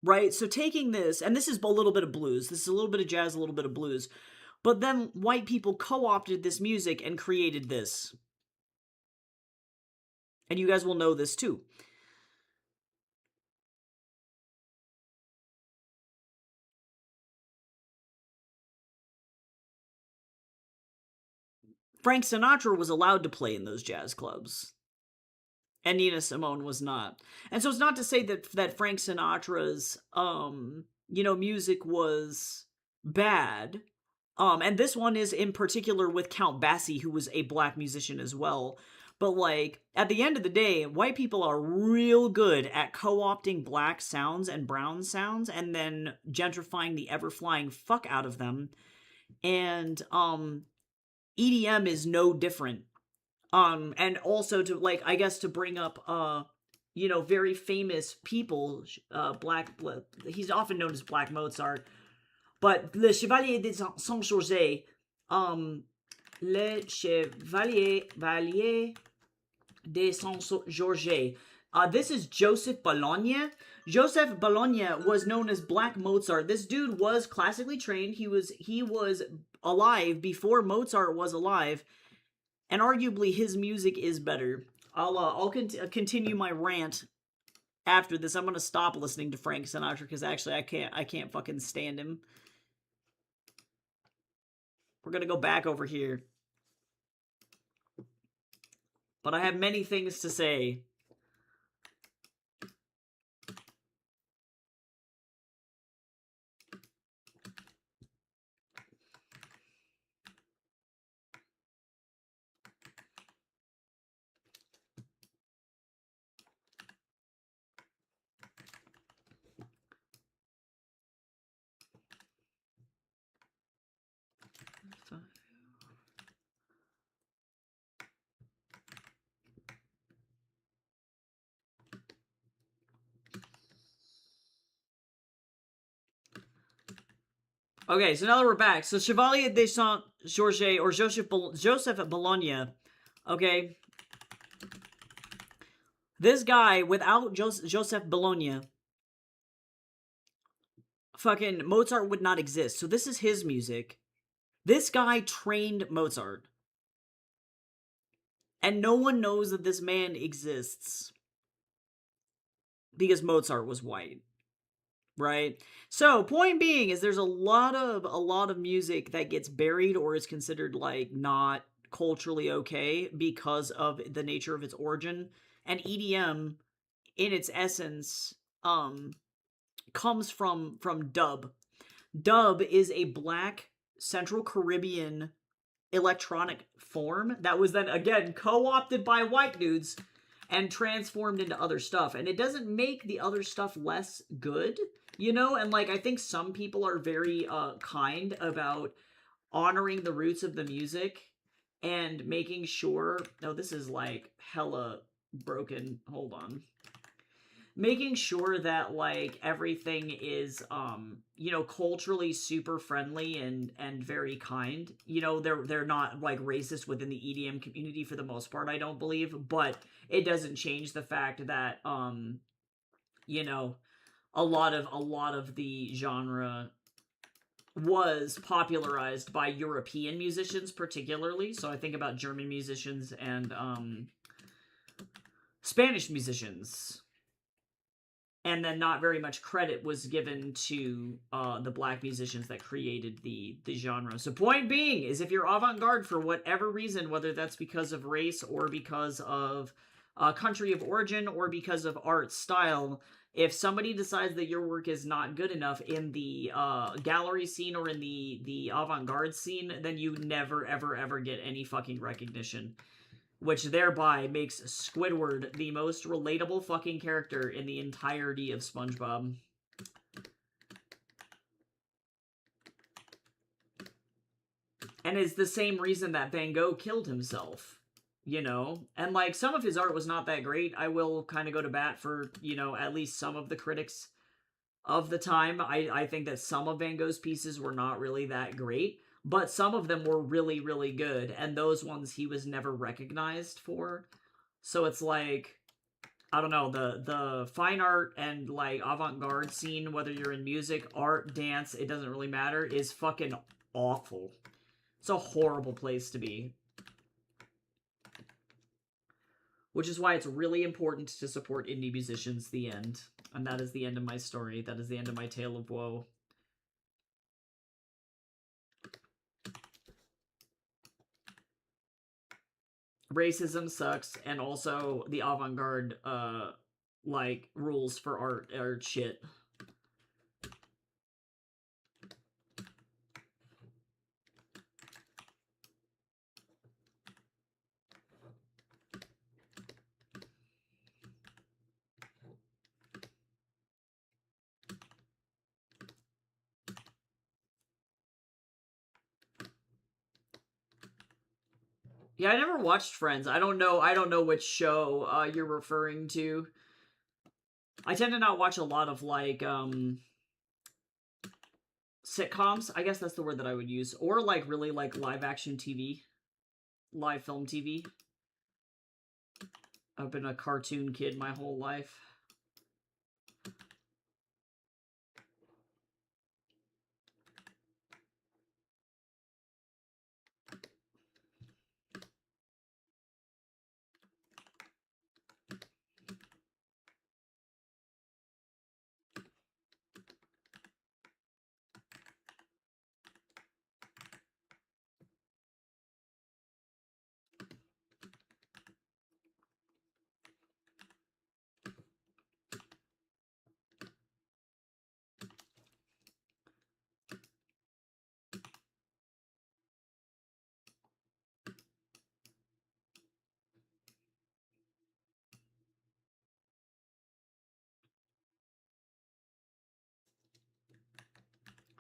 right, so taking this, and this is a little bit of blues. This is a little bit of jazz, a little bit of blues. But then white people co-opted this music and created this. And you guys will know this too. Frank Sinatra was allowed to play in those jazz clubs, and Nina Simone was not. And so it's not to say that Frank Sinatra's music was bad. And this one is in particular with Count Basie, who was a black musician as well. But like at the end of the day, white people are real good at co-opting black sounds and brown sounds and then gentrifying the ever flying fuck out of them. And EDM is no different. And also to like I guess to bring up very famous people, he's often known as Black Mozart, but Le Chevalier des Saint-Georges, Le Chevalier des Saint-Georges. This is Joseph Bologna. Joseph Bologna was known as Black Mozart. This dude was classically trained. He was alive before Mozart was alive, and arguably his music is better. I'll continue my rant after this. I'm gonna stop listening to Frank Sinatra because actually I can't fucking stand him. We're gonna go back over here, but I have many things to say. Okay, so now that we're back, so Chevalier de Saint-Georges, or Joseph Bologna, okay? This guy, without Joseph Bologna, fucking Mozart would not exist. So this is his music. This guy trained Mozart. And no one knows that this man exists. Because Mozart was white. Right? So, point being is there's a lot of music that gets buried or is considered like not culturally okay because of the nature of its origin. And EDM in its essence comes from dub. Dub is a black Central Caribbean electronic form that was then again co-opted by white dudes and transformed into other stuff. And it doesn't make the other stuff less good, you know? And like, I think some people are very kind about honoring the roots of the music and making sure, oh, this is like hella broken. Hold on. Making sure that like everything is you know, culturally super friendly and very kind. You know, they're not like racist within the EDM community for the most part, I don't believe, but it doesn't change the fact that you know, a lot of the genre was popularized by European musicians particularly. So I think about German musicians and Spanish musicians, and then not very much credit was given to the black musicians that created the genre. So point being is, if you're avant-garde for whatever reason, whether that's because of race or because of country of origin or because of art style, if somebody decides that your work is not good enough in the gallery scene or in the avant-garde scene, then you never ever ever get any fucking recognition, which thereby makes Squidward the most relatable fucking character in the entirety of SpongeBob. And is the same reason that Van Gogh killed himself, you know? And like, some of his art was not that great. I will kind of go to bat for, you know, at least some of the critics of the time. I think that some of Van Gogh's pieces were not really that great, but some of them were really, really good, and those ones he was never recognized for. So it's like, I don't know, the fine art and like avant-garde scene, whether you're in music, art, dance, it doesn't really matter, is fucking awful. It's a horrible place to be. Which is why it's really important to support indie musicians. The end. And that is the end of my story. That is the end of my tale of woe. Racism sucks, and also the avant-garde like rules for art are shit. Yeah, I never watched Friends. I don't know which show you're referring to. I tend to not watch a lot of like sitcoms. I guess that's the word that I would use, or like really like live action TV, live film TV. I've been a cartoon kid my whole life.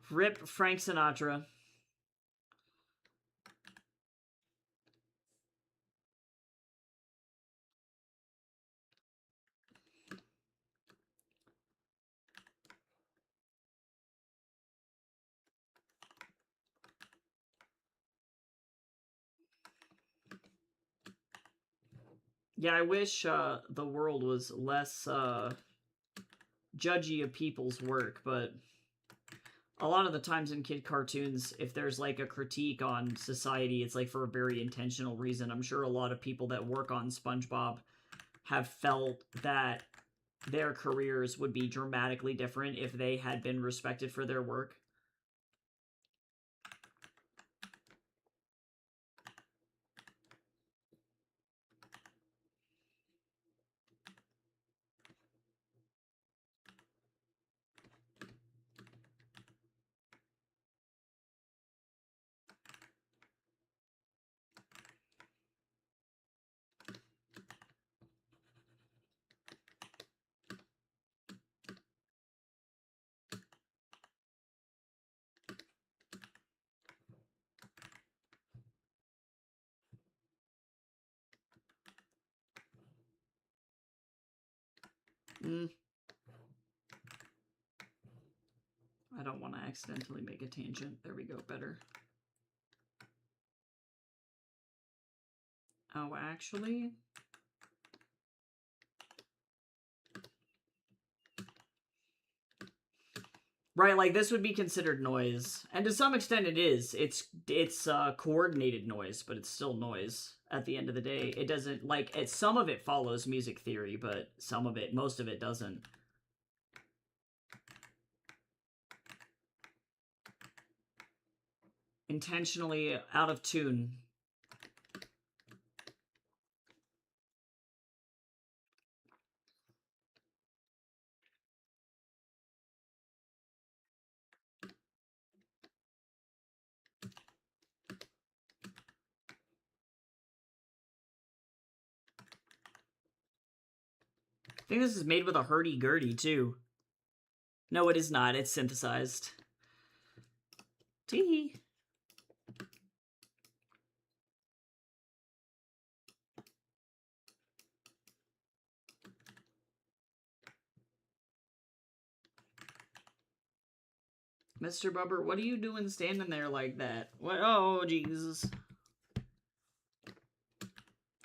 Rip Frank Sinatra. Yeah, I wish the world was less judgy of people's work, but a lot of the times in kid cartoons, if there's like a critique on society, it's like for a very intentional reason. I'm sure a lot of people that work on SpongeBob have felt that their careers would be dramatically different if they had been respected for their work. I don't want to accidentally make a tangent. There we go, better. Oh, actually... Right, like, this would be considered noise. And to some extent it is. It's coordinated noise, but it's still noise at the end of the day. It doesn't, like, some of it follows music theory, but most of it doesn't. Intentionally out of tune. I think this is made with a hurdy-gurdy, too. No, it is not. It's synthesized. Tee. Mr. Bubber, what are you doing standing there like that? What? Oh, Jesus.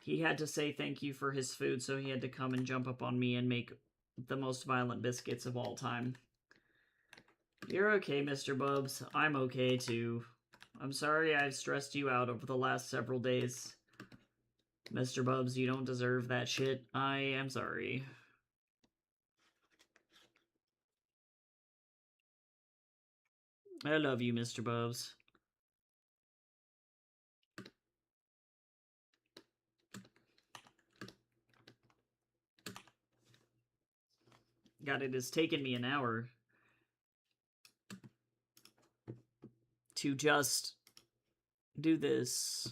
He had to say thank you for his food, so he had to come and jump up on me and make the most violent biscuits of all time. You're okay, Mr. Bubs. I'm okay, too. I'm sorry I've stressed you out over the last several days. Mr. Bubs, you don't deserve that shit. I am sorry. I love you, Mr. Bubs. God, it has taken me an hour to just do this.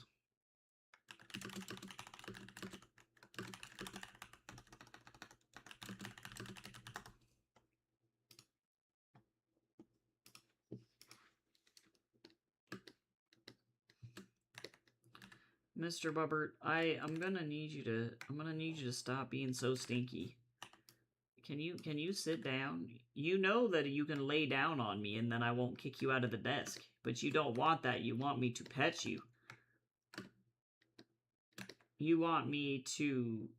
Mr. Bubbert, I'm gonna need you to stop being so stinky. Can you sit down? You know that you can lay down on me and then I won't kick you out of the desk. But you don't want that. You want me to pet you. You want me to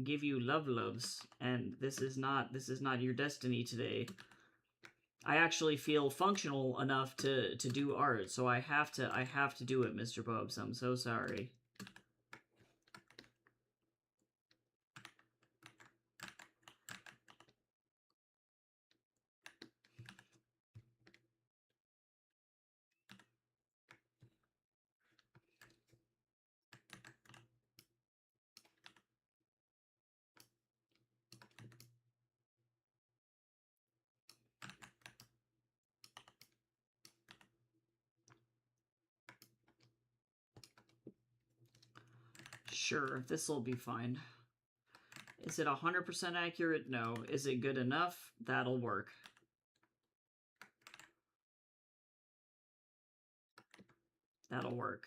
give you loves, and this is not your destiny today. I actually feel functional enough to do art, so I have to do it, Mr. Bubs. I'm so sorry. Sure, this'll be fine. Is it 100% accurate? No. Is it good enough? That'll work. That'll work.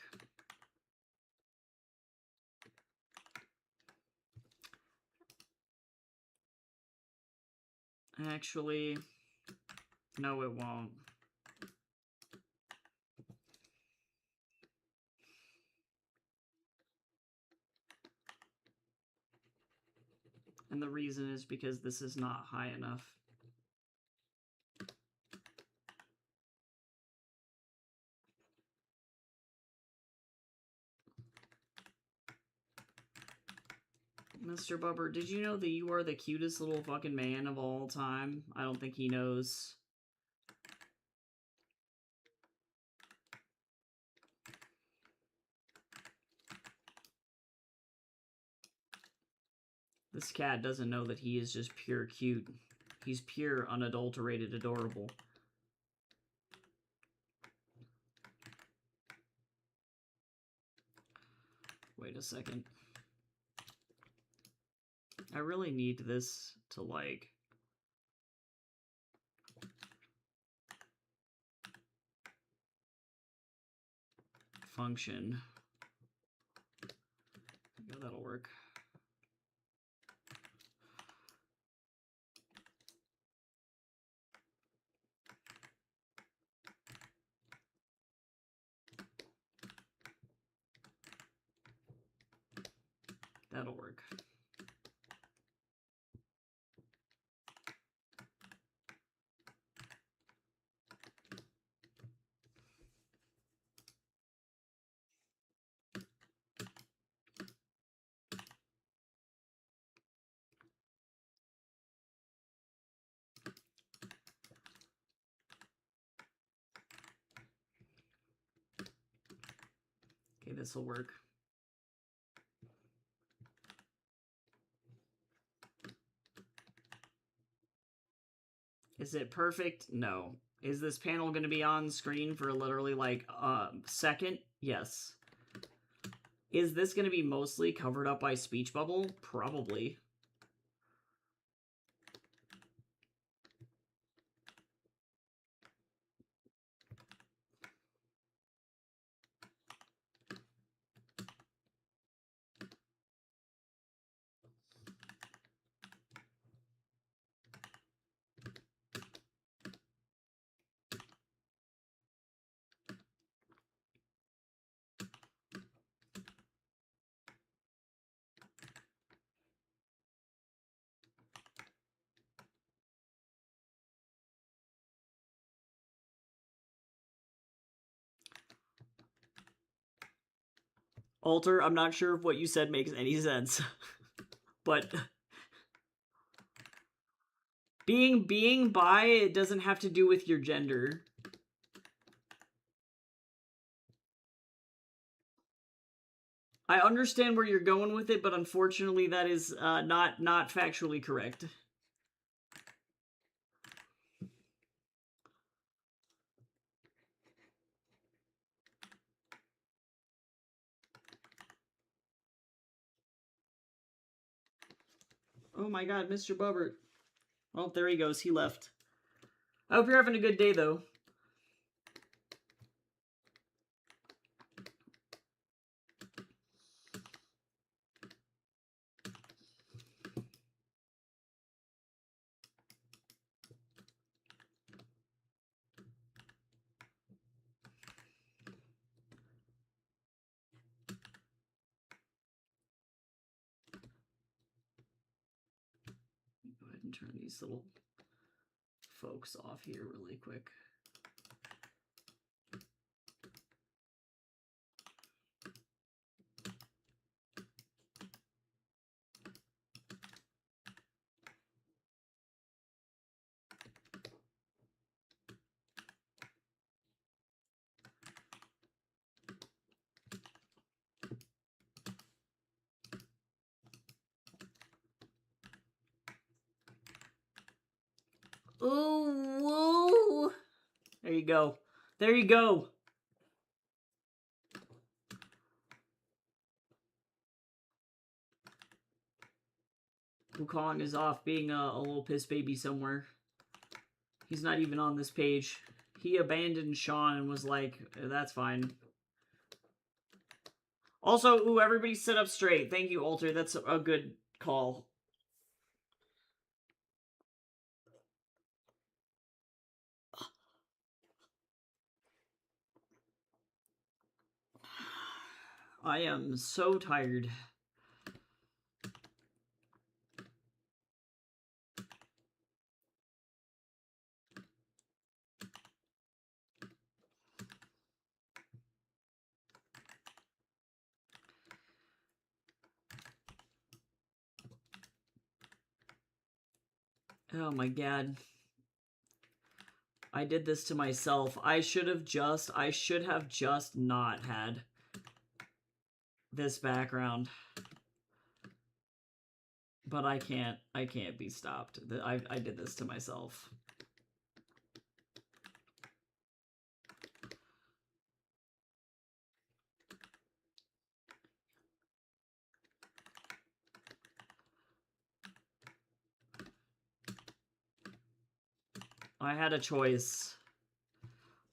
Actually, no, it won't. And the reason is because this is not high enough. Mr. Bubber, did you know that you are the cutest little fucking man of all time? I don't think he knows. This cat doesn't know that he is just pure cute. He's pure, unadulterated, adorable. Wait a second. I really need this to, like... function. Yeah, that'll work. that'll work. Okay, this will work. Is it perfect? No. Is this panel going to be on screen for literally like a second? Yes. Is this going to be mostly covered up by speech bubble? Probably. Alter, I'm not sure if what you said makes any sense. But being bi, it doesn't have to do with your gender. I understand where you're going with it, but unfortunately that is not factually correct. Oh my god, Mr. Bubbert. Well, there he goes. He left. I hope you're having a good day, though. Go ahead and turn these little folks off here really quick. Ooh, whoa. There you go. There you go. Wukong is off being a little piss baby somewhere. He's not even on this page. He abandoned Sean and was like, that's fine. Also, ooh, everybody sit up straight. Thank you, Alter. That's a good call. I am so tired. Oh my god. I did this to myself. I should have just not had this background. But I can't be stopped. I did this to myself. I had a choice.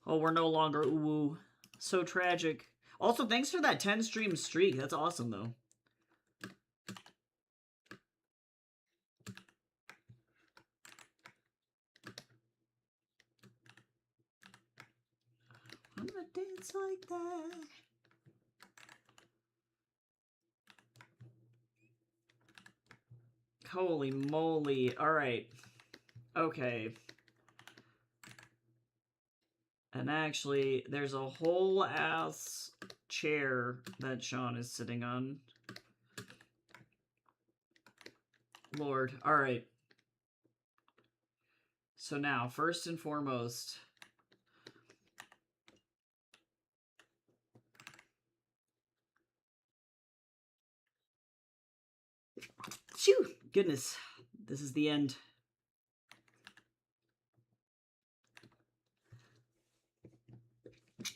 Oh, we're no longer ooh. So tragic. Also, thanks for that 10 stream streak. That's awesome, though. I'm gonna dance like that. Holy moly. Alright. Okay. And actually, there's a whole ass chair that Sean is sitting on. Lord. Alright. So now, first and foremost... Phew! Goodness. This is the end.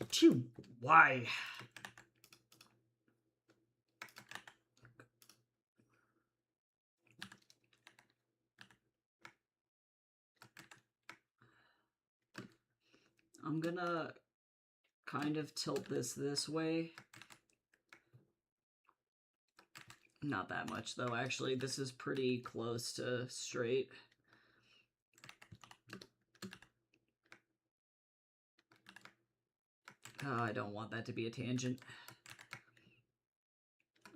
Phew! Why? I'm gonna kind of tilt this way. Not that much, though, actually. This is pretty close to straight. Oh, I don't want that to be a tangent.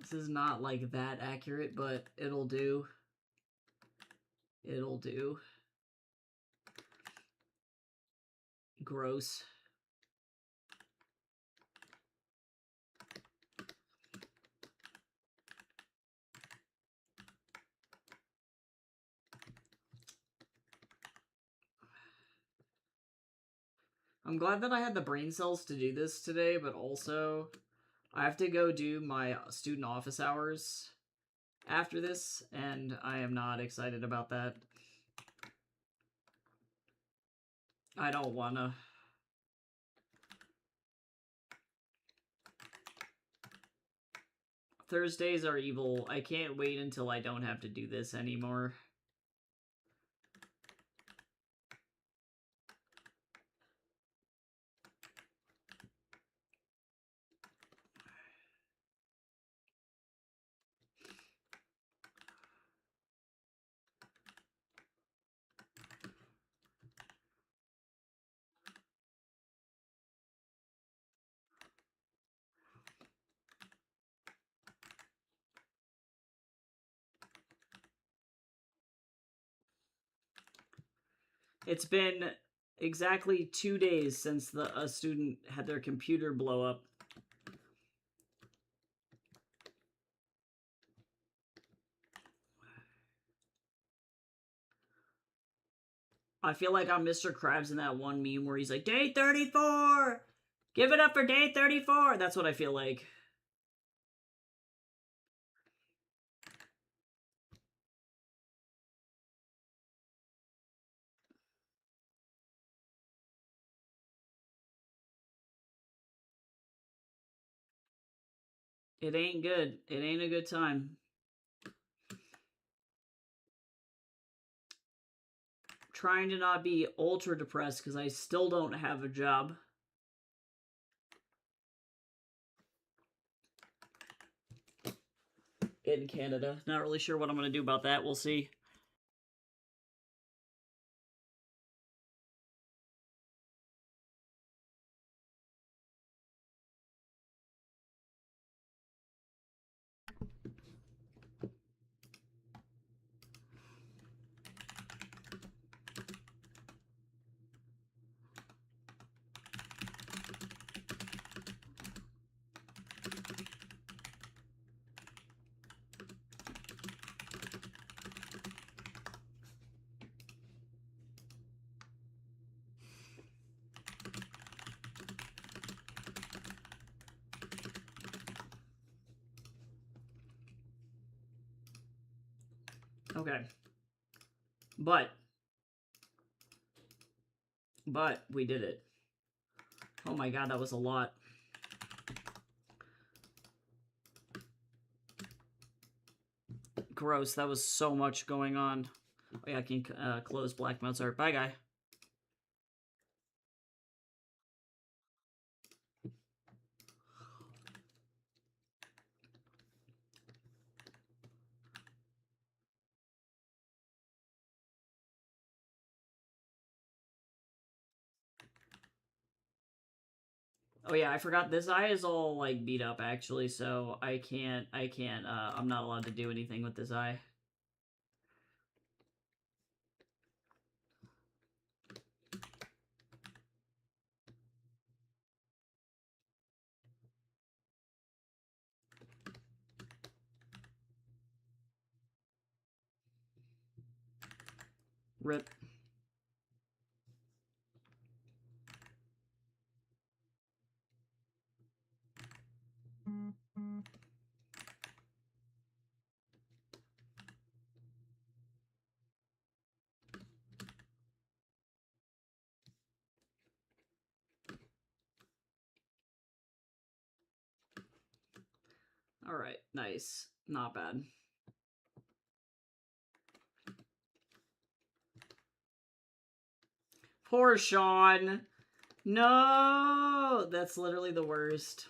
This is not, like, that accurate, but it'll do. It'll do. Gross. I'm glad that I had the brain cells to do this today, but also I have to go do my student office hours after this, and I am not excited about that. I don't wanna. Thursdays are evil. I can't wait until I don't have to do this anymore. It's been exactly 2 days since a student had their computer blow up. I feel like I'm Mr. Krabs in that one meme where he's like, Day 34! Give it up for Day 34! That's what I feel like. It ain't good. It ain't a good time. Trying to not be ultra depressed because I still don't have a job. In Canada. Not really sure what I'm going to do about that. We'll see. Okay. But we did it. Oh my god, that was a lot. Gross, that was so much going on. Oh yeah, I can close Black Mozart. Bye, guy. Oh yeah, I forgot this eye is all like beat up actually, so I can't I'm not allowed to do anything with this eye. Rip. All right, nice. Not bad. Poor Sean. No, that's literally the worst.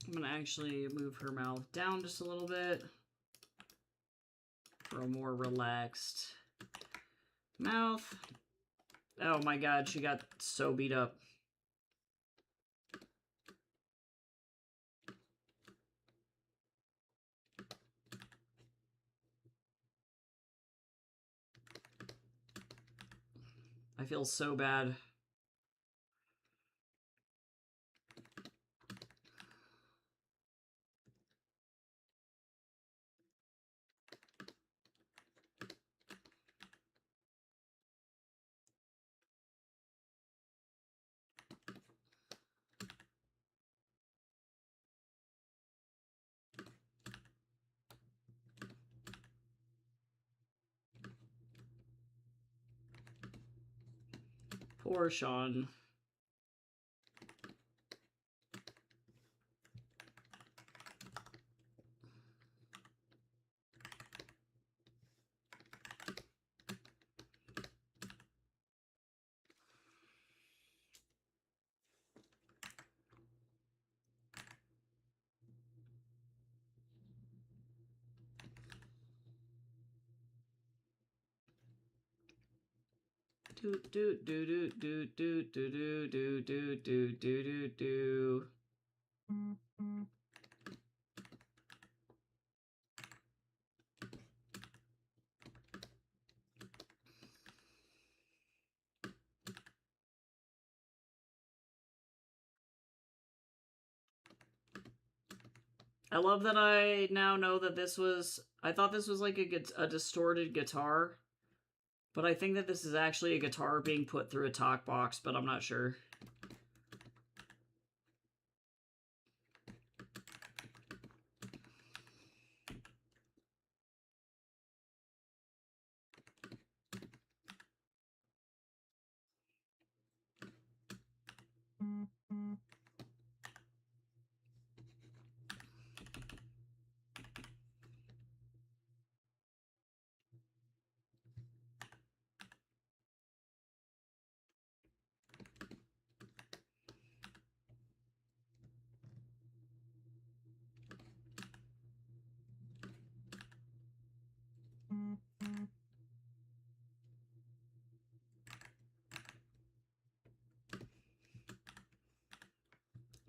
I'm gonna actually move her mouth down just a little bit for a more relaxed mouth. Oh my god, she got so beat up. I feel so bad. Poor Sean. Do do do do do do do do do do do do do. I love that I now know that this was... I thought this was like a distorted guitar. But I think that this is actually a guitar being put through a talk box, but I'm not sure.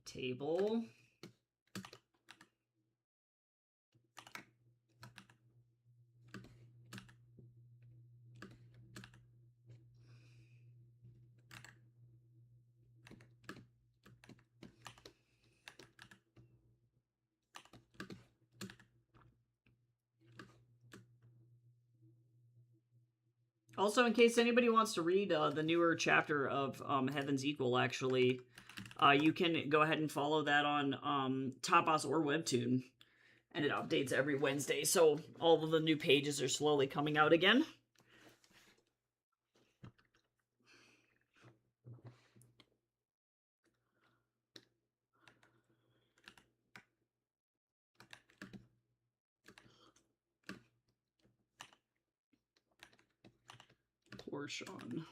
Table. Also, in case anybody wants to read the newer chapter of Heaven's Equal, actually, you can go ahead and follow that on Tapas or Webtoon. And it updates every Wednesday, so all of the new pages are slowly coming out again. Poor Sean.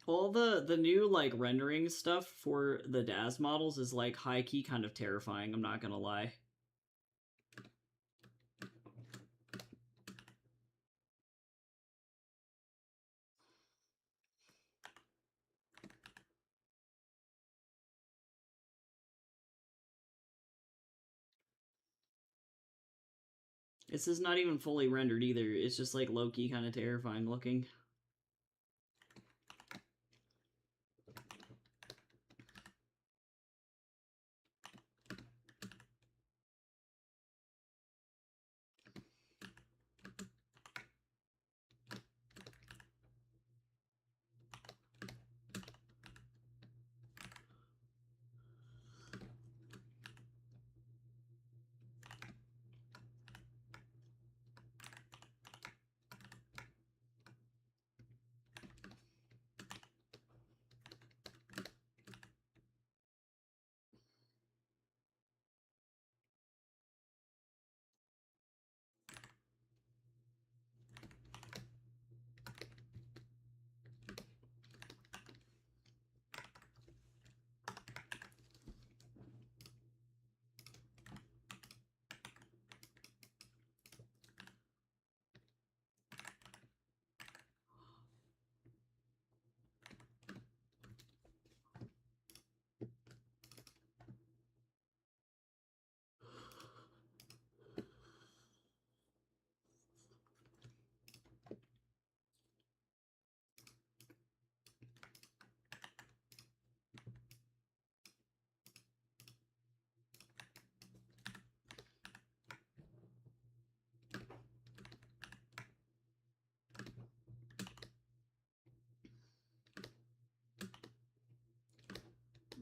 All the new like rendering stuff for the DAS models is like high key kind of terrifying, I'm not gonna lie. This is not even fully rendered either. It's just like low-key kind of terrifying looking.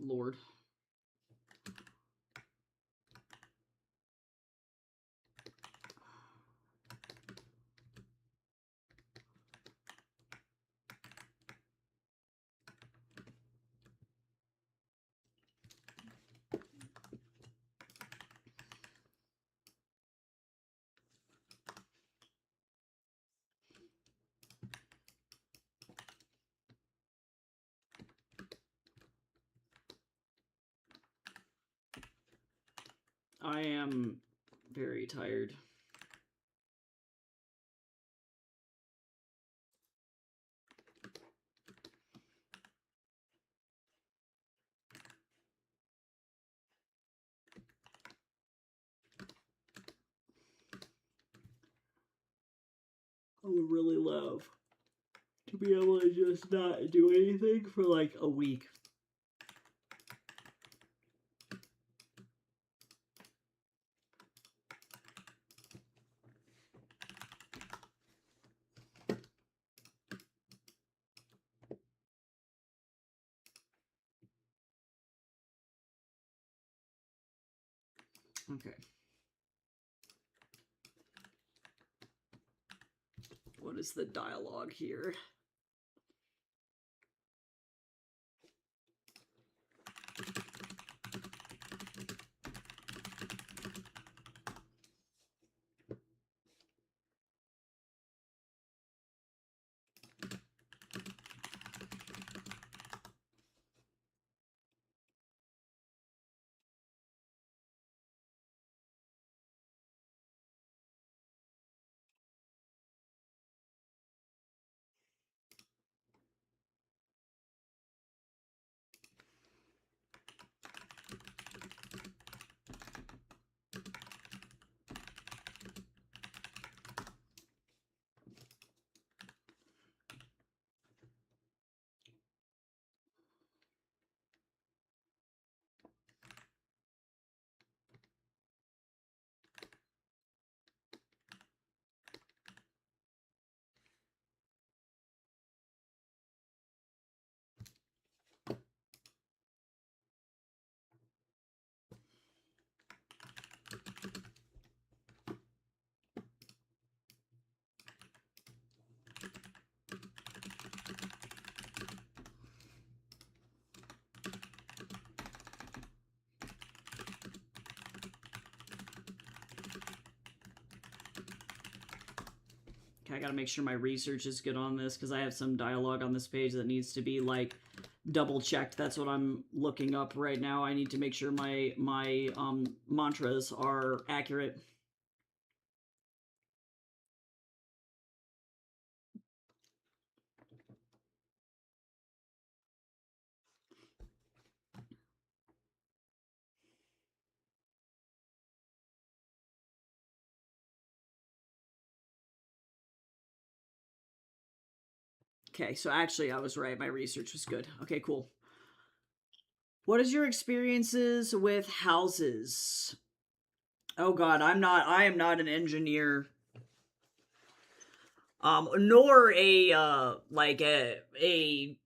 Lord. I am very tired. I would really love to be able to just not do anything for like a week. Okay. What is the dialogue here? Okay, I gotta make sure my research is good on this, because I have some dialogue on this page that needs to be, like, double-checked. That's what I'm looking up right now. I need to make sure my mantras are accurate. Okay, so actually I was right. My research was good. Okay, cool. What is your experiences with houses? Oh god, I am not an engineer. Nor a like a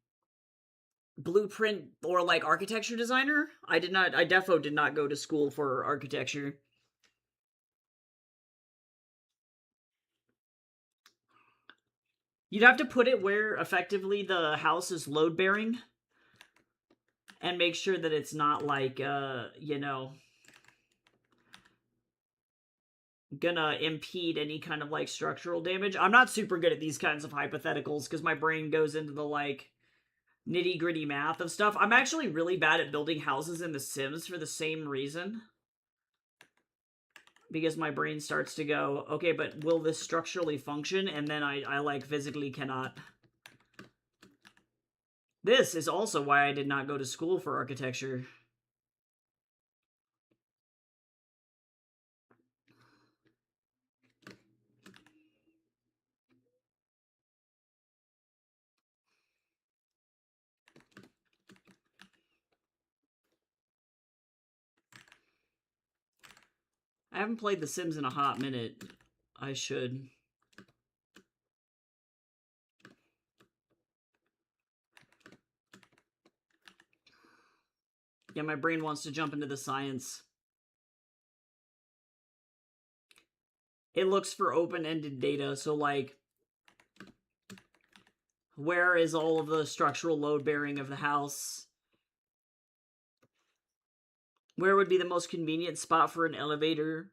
blueprint or like architecture designer. I defo did not go to school for architecture. You'd have to put it where effectively the house is load bearing and make sure that it's not like you know, gonna impede any kind of like structural damage. I'm not super good at these kinds of hypotheticals because my brain goes into the like nitty gritty math of stuff. I'm actually really bad at building houses in The Sims for the same reason. Because my brain starts to go, okay, but will this structurally function? And then I like physically cannot. This is also why I did not go to school for architecture. I haven't played The Sims in a hot minute. I should. Yeah, my brain wants to jump into the science. It looks for open-ended data, so like, where is all of the structural load bearing of the house? Where would be the most convenient spot for an elevator?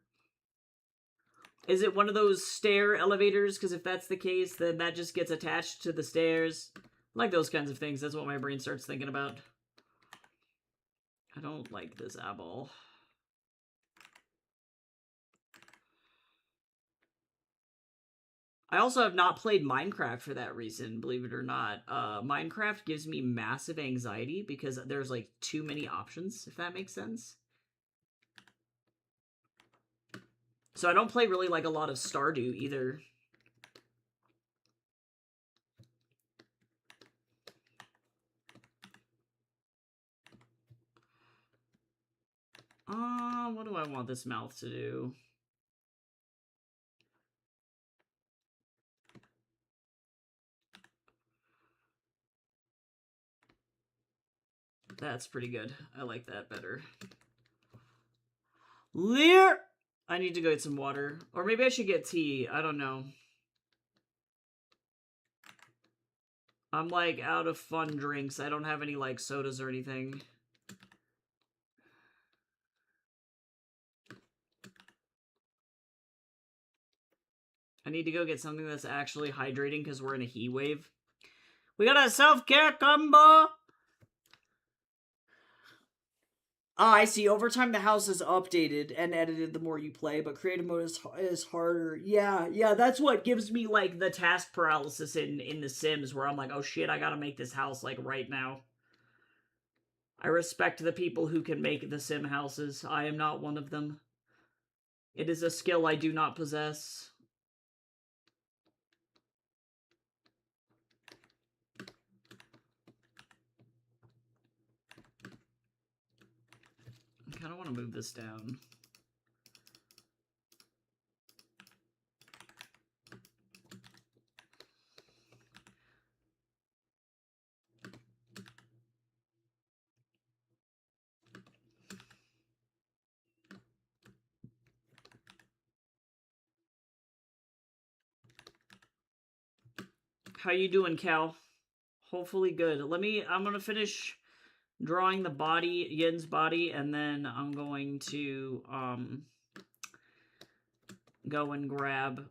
Is it one of those stair elevators? Because if that's the case, then that just gets attached to the stairs. Like those kinds of things. That's what my brain starts thinking about. I don't like this eyeball. I also have not played Minecraft for that reason, believe it or not. Minecraft gives me massive anxiety because there's like too many options, if that makes sense. So I don't play really like a lot of Stardew either. What do I want this mouth to do? That's pretty good. I like that better. Lear! I need to go get some water. Or maybe I should get tea. I don't know. I'm like out of fun drinks. I don't have any like sodas or anything. I need to go get something that's actually hydrating because we're in a heat wave. We got a self-care combo! Ah, I see. Over time, the house is updated and edited the more you play, but creative mode is harder. Yeah, that's what gives me, like, the task paralysis in The Sims, where I'm like, oh shit, I gotta make this house, like, right now. I respect the people who can make the Sim houses. I am not one of them. It is a skill I do not possess. I kind of want to move this down. How you doing, Cal? Hopefully good. I'm gonna finish drawing the body, Yin's body, and then I'm going to, go and grab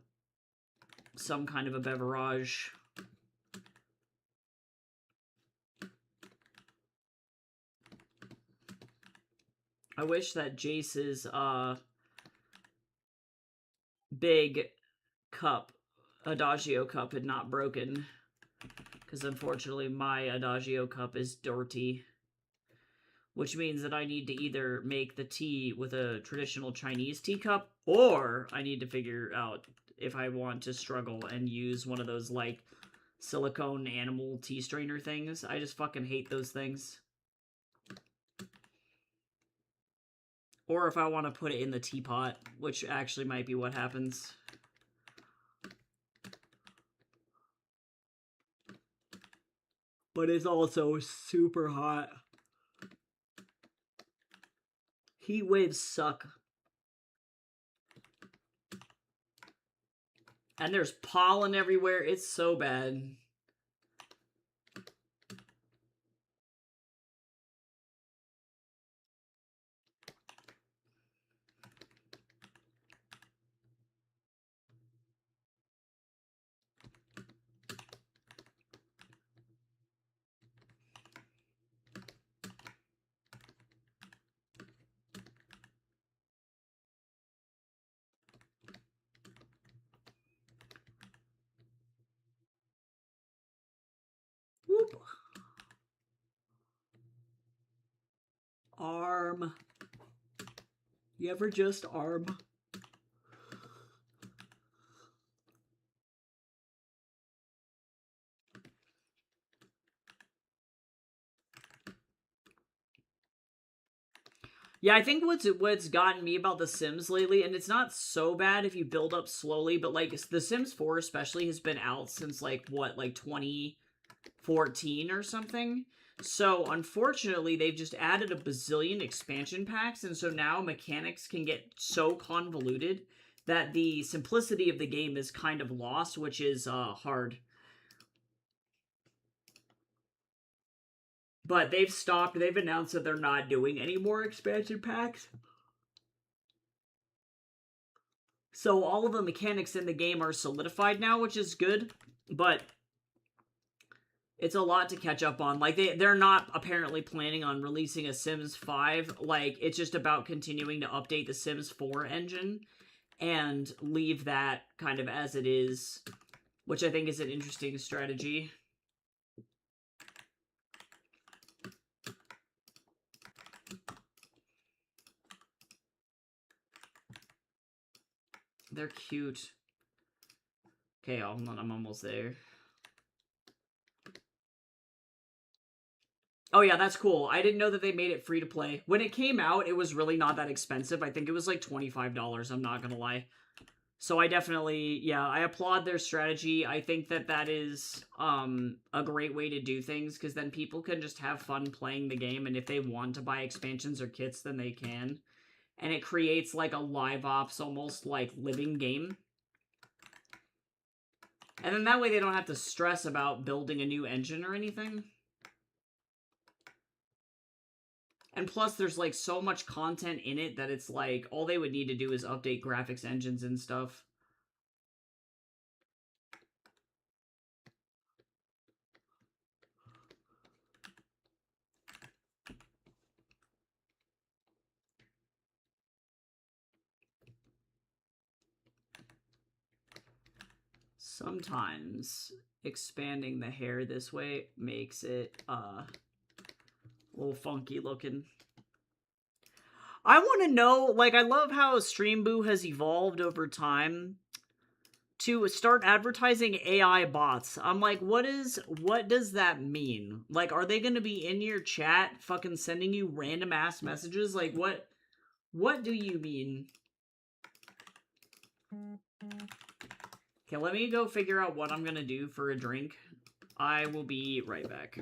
some kind of a beverage. I wish that Jace's big cup, Adagio cup, had not broken. Because unfortunately my Adagio cup is dirty. Which means that I need to either make the tea with a traditional Chinese teacup, or I need to figure out if I want to struggle and use one of those, like, silicone animal tea strainer things. I just fucking hate those things. Or if I want to put it in the teapot, which actually might be what happens. But it's also super hot. Heat waves suck. And there's pollen everywhere. It's so bad. Whoop. Arm. You ever just arm? Yeah, I think what's gotten me about The Sims lately, and it's not so bad if you build up slowly, but like The Sims 4 especially has been out since like 2014 or something. So unfortunately, they've just added a bazillion expansion packs, and so now mechanics can get so convoluted that the simplicity of the game is kind of lost, which is hard. But they've announced that they're not doing any more expansion packs. So all of the mechanics in the game are solidified now, which is good, but it's a lot to catch up on. Like, they're not apparently planning on releasing a Sims 5. Like, it's just about continuing to update the Sims 4 engine and leave that kind of as it is, which I think is an interesting strategy. They're cute. Okay, I'm almost there. Oh yeah, that's cool. I didn't know that they made it free to play. When it came out, it was really not that expensive. I think it was like $25, I'm not gonna lie. So I definitely, yeah, I applaud their strategy. I think that that is a great way to do things, because then people can just have fun playing the game, and if they want to buy expansions or kits, then they can. And it creates like a live ops, almost like living game. And then that way they don't have to stress about building a new engine or anything. And plus, there's like so much content in it that it's like all they would need to do is update graphics engines and stuff. Sometimes expanding the hair this way makes it a little funky looking. I want to know, like, I love how Streamboo has evolved over time to start advertising AI bots. I'm like, what does that mean? Like, are they going to be in your chat fucking sending you random ass messages? Like, what do you mean? Okay, let me go figure out what I'm going to do for a drink. I will be right back.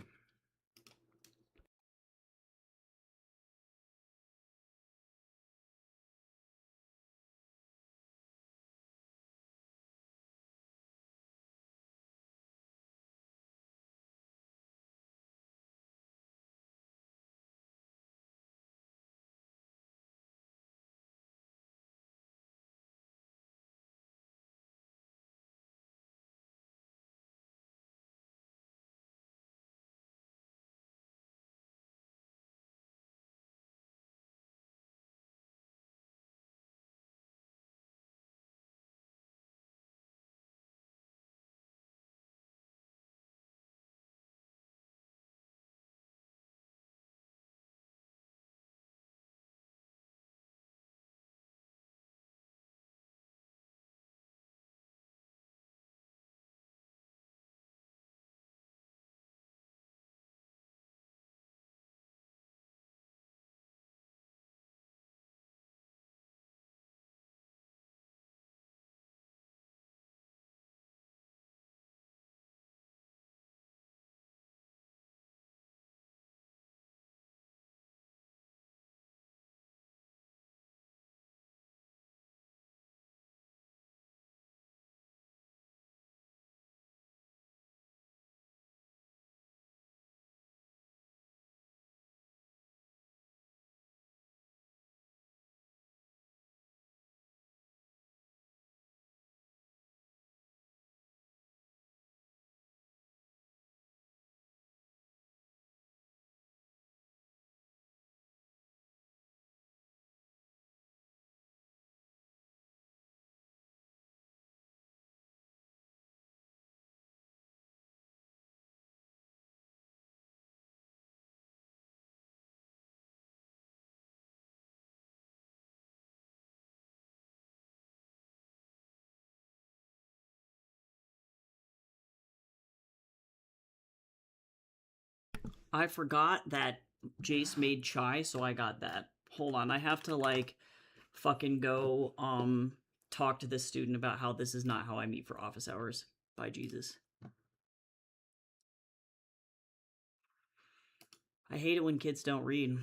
I forgot that Jace made chai, so I got that. Hold on, I have to like fucking go talk to this student about how this is not how I meet for office hours. By Jesus. I hate it when kids don't read.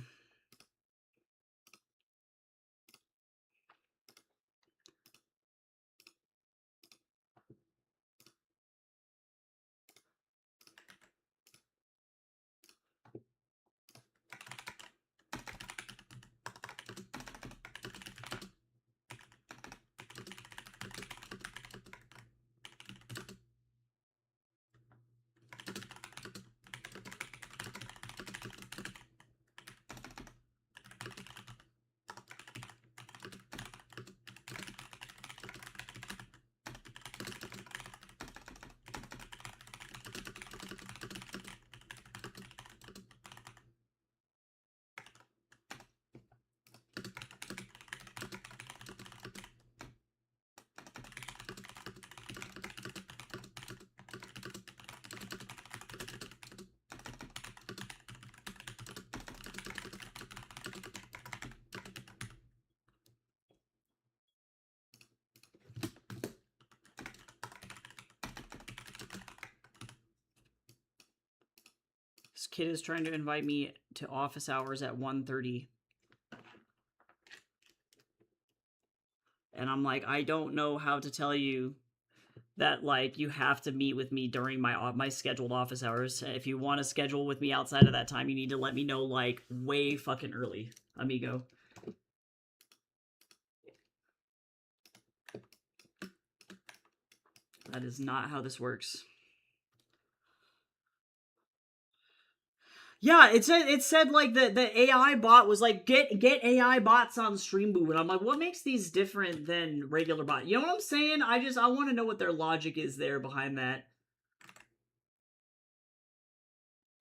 This kid is trying to invite me to office hours at 1:30. And I'm like, I don't know how to tell you that like you have to meet with me during my scheduled office hours. If you want to schedule with me outside of that time, you need to let me know like way fucking early, amigo. That is not how this works. Yeah, it said like the AI bot was like get AI bots on Streamboo, and I'm like, what makes these different than regular bot? You know what I'm saying? I want to know what their logic is there behind that.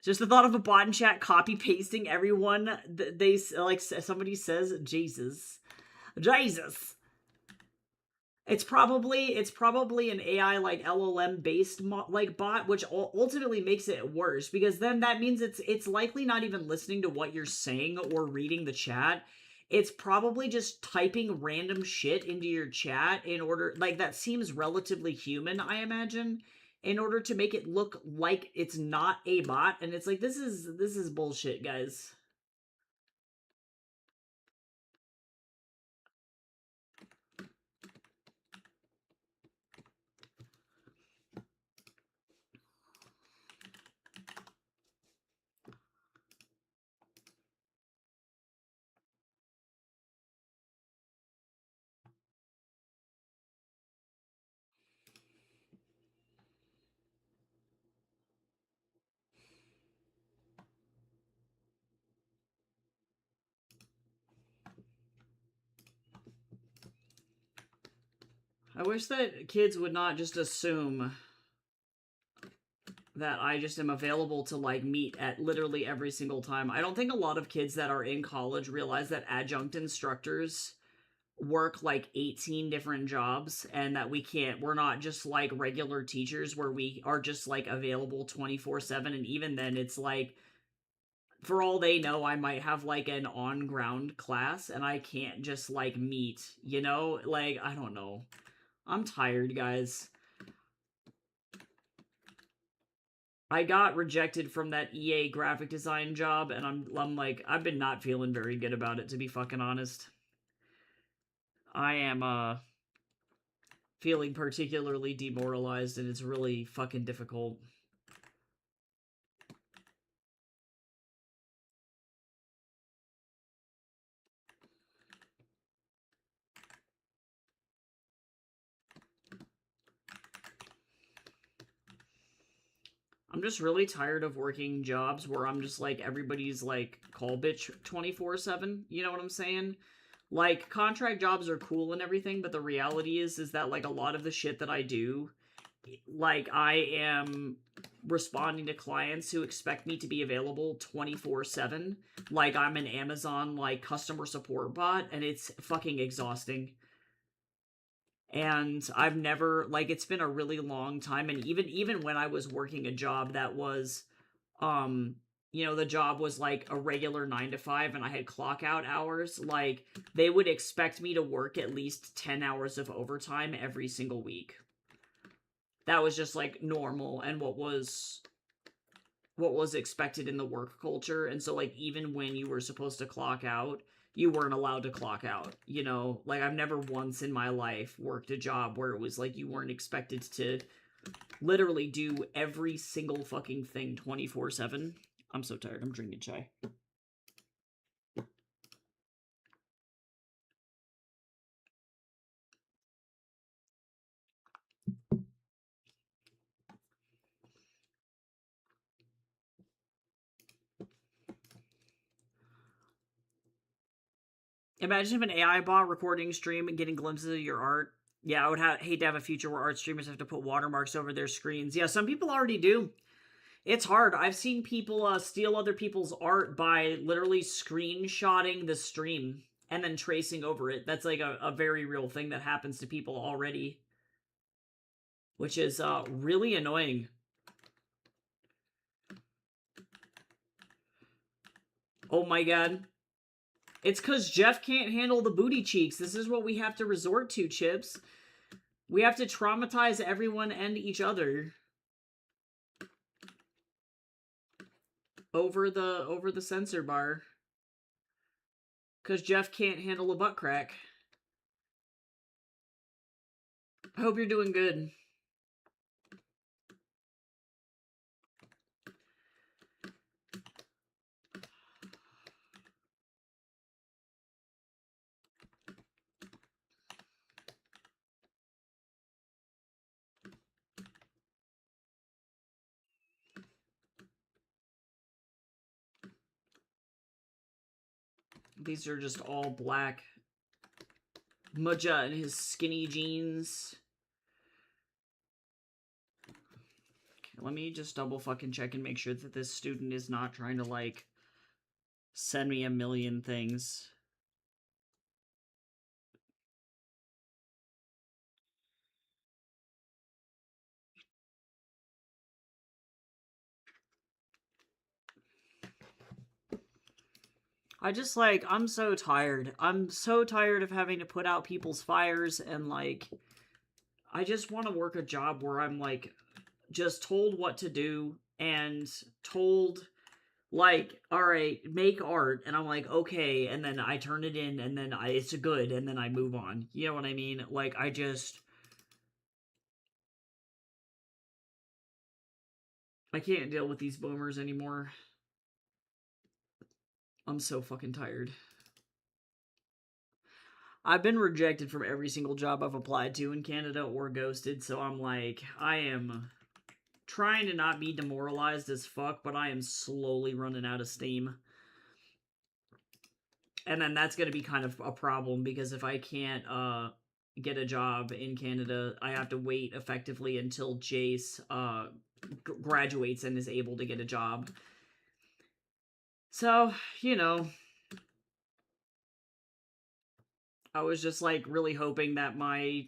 Just the thought of a bot in chat copy pasting everyone they like somebody says Jesus. It's probably an AI like LLM based like bot, which ultimately makes it worse because then that means it's likely not even listening to what you're saying or reading the chat. It's probably just typing random shit into your chat in order like that seems relatively human, I imagine, in order to make it look like it's not a bot. And it's like this is bullshit, guys. I wish that kids would not just assume that I just am available to like meet at literally every single time. I don't think a lot of kids that are in college realize that adjunct instructors work like 18 different jobs and that we're not just like regular teachers where we are just like available 24/7, and even then it's like for all they know I might have like an on ground class and I can't just like meet, you know? Like I don't know. I'm tired, guys. I got rejected from that EA graphic design job, and I'm like, I've been not feeling very good about it, to be fucking honest. I am, feeling particularly demoralized, and it's really fucking difficult. I'm just really tired of working jobs where I'm just like, everybody's like, call bitch 24/7. You know what I'm saying? Like, contract jobs are cool and everything, but the reality is that, like, a lot of the shit that I do, like, I am responding to clients who expect me to be available 24/7. Like, I'm an Amazon, like, customer support bot, and it's fucking exhausting. And I've never, like, it's been a really long time, and even when I was working a job that was, um, you know, the job was like a regular 9 to 5 and I had clock out hours, like they would expect me to work at least 10 hours of overtime every single week. That was just like normal and what was expected in the work culture. And so like even when you were supposed to clock out, you weren't allowed to clock out, you know? Like I've never once in my life worked a job where it was like you weren't expected to literally do every single fucking thing 24/7. I'm so tired. I'm drinking chai. Imagine if an AI bot recording stream and getting glimpses of your art. Yeah, I would hate to have a future where art streamers have to put watermarks over their screens. Yeah, some people already do. It's hard. I've seen people steal other people's art by literally screenshotting the stream and then tracing over it. That's like a very real thing that happens to people already, which is really annoying. Oh my god. It's because Jeff can't handle the booty cheeks. This is what we have to resort to, Chips. We have to traumatize everyone and each other. Over the censor bar. Because Jeff can't handle a butt crack. I hope you're doing good. These are just all black. Mudja and his skinny jeans. Okay, let me just double fucking check and make sure that this student is not trying to, like, send me a million things. I just, like, I'm so tired. I'm so tired of having to put out people's fires and, like, I just want to work a job where I'm, like, just told what to do and told, like, all right, make art. And I'm like, okay. And then I turn it in and then it's good. And then I move on. You know what I mean? Like, I can't deal with these boomers anymore. I'm so fucking tired. I've been rejected from every single job I've applied to in Canada or ghosted, so I'm like, I am trying to not be demoralized as fuck, but I am slowly running out of steam. And then that's going to be kind of a problem because if I can't get a job in Canada, I have to wait effectively until Jace graduates and is able to get a job. So, you know, I was just like really hoping that my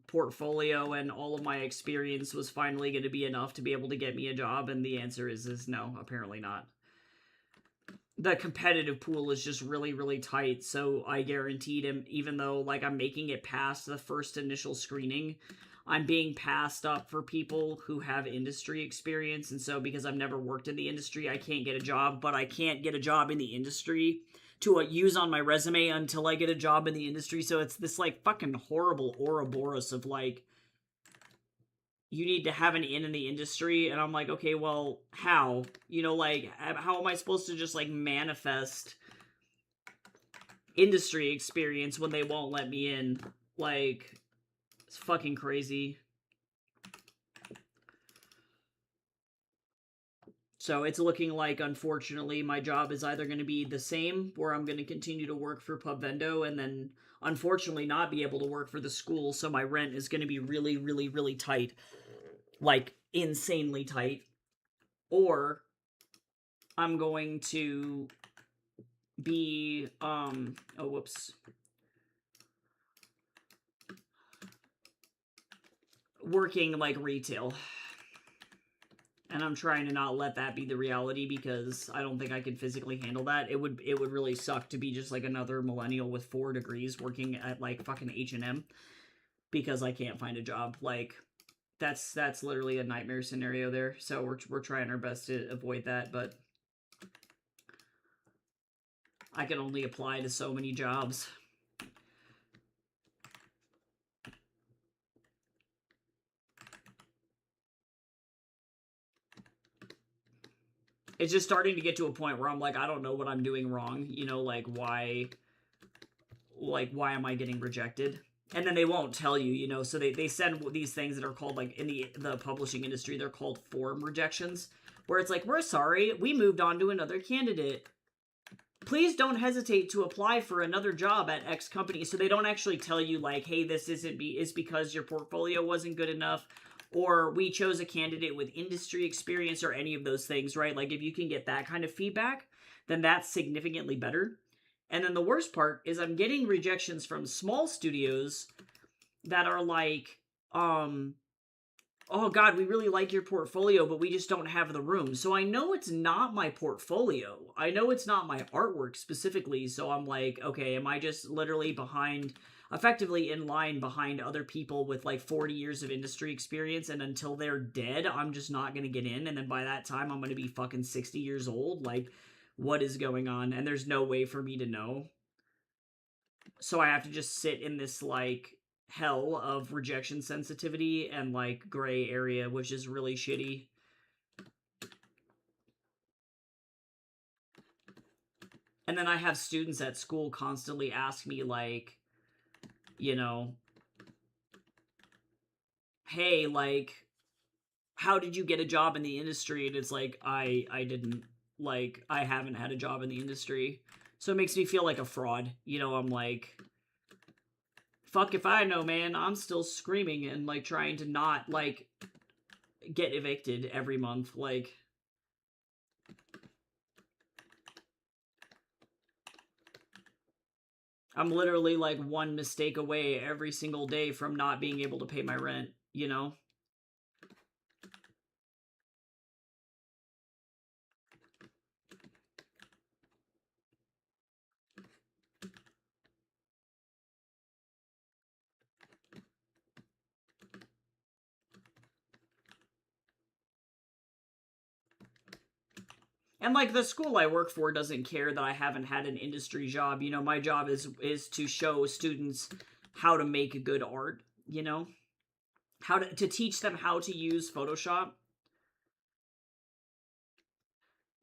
portfolio and all of my experience was finally going to be enough to be able to get me a job, and the answer is no, apparently not. The competitive pool is just really, really tight, so I guaranteed him, even though, like, I'm making it past the first initial screening, I'm being passed up for people who have industry experience, and so because I've never worked in the industry, I can't get a job, but I can't get a job in the industry to use on my resume until I get a job in the industry, so it's this, like, fucking horrible Ouroboros of, like, you need to have an in the industry, and I'm like, okay, well, how? You know, like, how am I supposed to just, like, manifest industry experience when they won't let me in? Like, it's fucking crazy. So it's looking like, unfortunately, my job is either going to be the same, where I'm going to continue to work for Pubvendo, and then, unfortunately, not be able to work for the school, so my rent is going to be really, really, really tight. Like, insanely tight. Or I'm going to be, oh, whoops. Working, like, retail. And I'm trying to not let that be the reality because I don't think I could physically handle that. It would really suck to be just like another millennial with 4 degrees working at like fucking H&M because I can't find a job. Like that's literally a nightmare scenario there. So we're trying our best to avoid that, but I can only apply to so many jobs. It's just starting to get to a point where I'm like, I don't know what I'm doing wrong. You know, like why am I getting rejected? And then they won't tell you, you know, so they send these things that are called, like, in the publishing industry, they're called form rejections, where it's like, we're sorry, we moved on to another candidate. Please don't hesitate to apply for another job at X company. So they don't actually tell you, like, hey, this is because your portfolio wasn't good enough, or we chose a candidate with industry experience, or any of those things, right? Like, if you can get that kind of feedback, then that's significantly better. And then the worst part is I'm getting rejections from small studios that are like, oh God, we really like your portfolio, but we just don't have the room. So I know it's not my portfolio. I know it's not my artwork specifically. So I'm like, okay, am I just literally effectively in line behind other people with like 40 years of industry experience, and until they're dead, I'm just not going to get in. And then by that time, I'm going to be fucking 60 years old. Like, what is going on? And there's no way for me to know. So I have to just sit in this like hell of rejection sensitivity and like gray area, which is really shitty. And then I have students at school constantly ask me, like, you know, hey, like, how did you get a job in the industry? And it's like, I didn't, like, I haven't had a job in the industry. So it makes me feel like a fraud. You know, I'm like, fuck if I know, man. I'm still screaming and like trying to not like get evicted every month. Like, I'm literally like one mistake away every single day from not being able to pay my rent, you know? And like the school I work for doesn't care that I haven't had an industry job. You know, my job is to show students how to make good art, you know? How to teach them how to use Photoshop.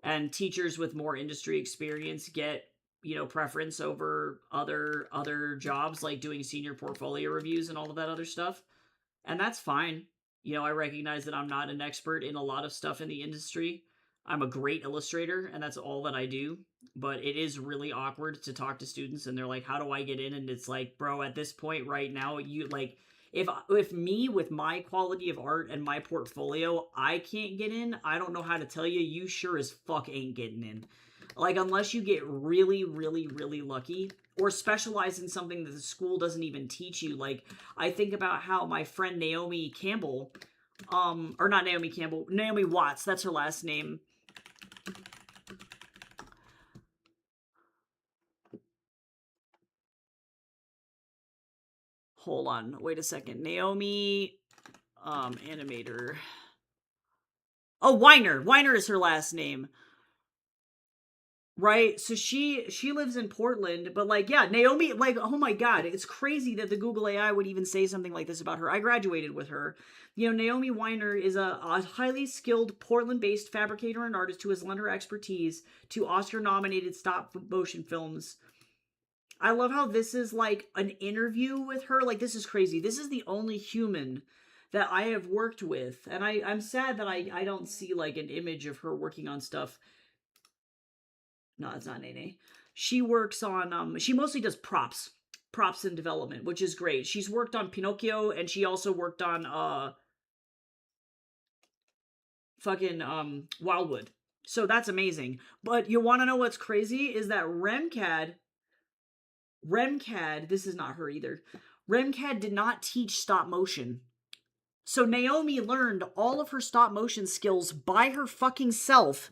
And teachers with more industry experience get, you know, preference over other jobs, like doing senior portfolio reviews and all of that other stuff. And that's fine. You know, I recognize that I'm not an expert in a lot of stuff in the industry. I'm a great illustrator, and that's all that I do. But it is really awkward to talk to students, and they're like, "How do I get in?" And it's like, bro, at this point right now, you like, if me with my quality of art and my portfolio, I can't get in, I don't know how to tell you. You sure as fuck ain't getting in. Like, unless you get really, really, really lucky or specialize in something that the school doesn't even teach you. Like, I think about how my friend Naomi Campbell, or not Naomi Campbell, Naomi Watts, that's her last name. Hold on, wait a second. Naomi, animator. Oh, Weiner. Weiner is her last name. Right? So she lives in Portland, but like, yeah, Naomi, like, oh my God, it's crazy that the Google AI would even say something like this about her. I graduated with her. You know, Naomi Weiner is a highly skilled Portland-based fabricator and artist who has lent her expertise to Oscar-nominated stop-motion films. I love how this is like an interview with her. Like, this is crazy. This is the only human that I have worked with, and I'm sad that I don't see like an image of her working on stuff. No, it's not Nene. She works on she mostly does props and development, which is great. She's worked on Pinocchio, and she also worked on fucking Wildwood. So that's amazing. But you want to know what's crazy is that Remcad, this is not her either. Remcad did not teach stop motion. So Naomi learned all of her stop motion skills by her fucking self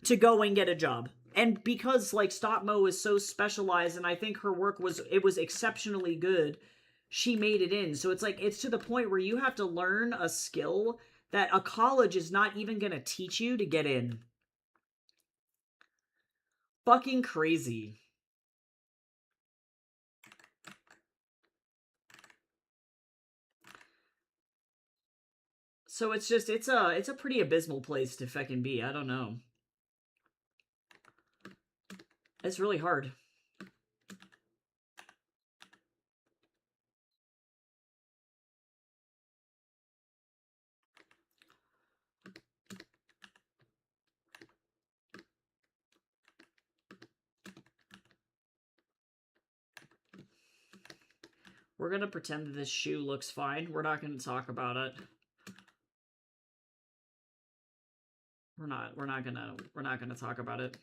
to go and get a job. And because like stop mo is so specialized and I think her work was exceptionally good, she made it in. So it's like it's to the point where you have to learn a skill that a college is not even going to teach you to get in. Fucking crazy. So it's just it's a pretty abysmal place to fucking be. I don't know. It's really hard. We're gonna pretend that this shoe looks fine. We're not gonna talk about it. We're not gonna talk about it.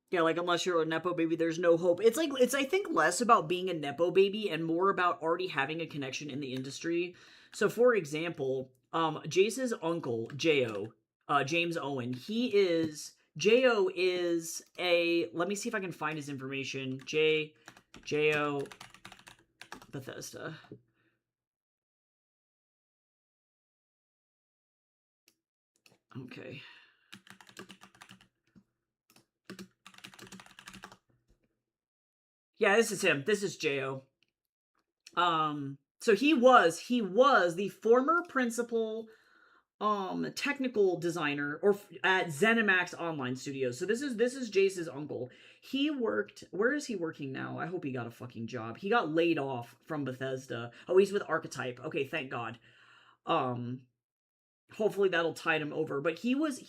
Yeah, like unless you're a nepo baby, there's no hope. It's like it's I think less about being a nepo baby and more about already having a connection in the industry. So for example, Jace's uncle, Jo, James Owen, Jo is a let me see if I can find his information. Jo Bethesda. Okay. Yeah, this is him. This is Jo. So he was the former principal technical designer or at ZeniMax Online Studios. So this is Jace's uncle. He worked where is he working now? I hope he got a fucking job. He got laid off from Bethesda. Oh, he's with Archetype. Okay, thank God. Um Hopefully that'll tide him over. But he was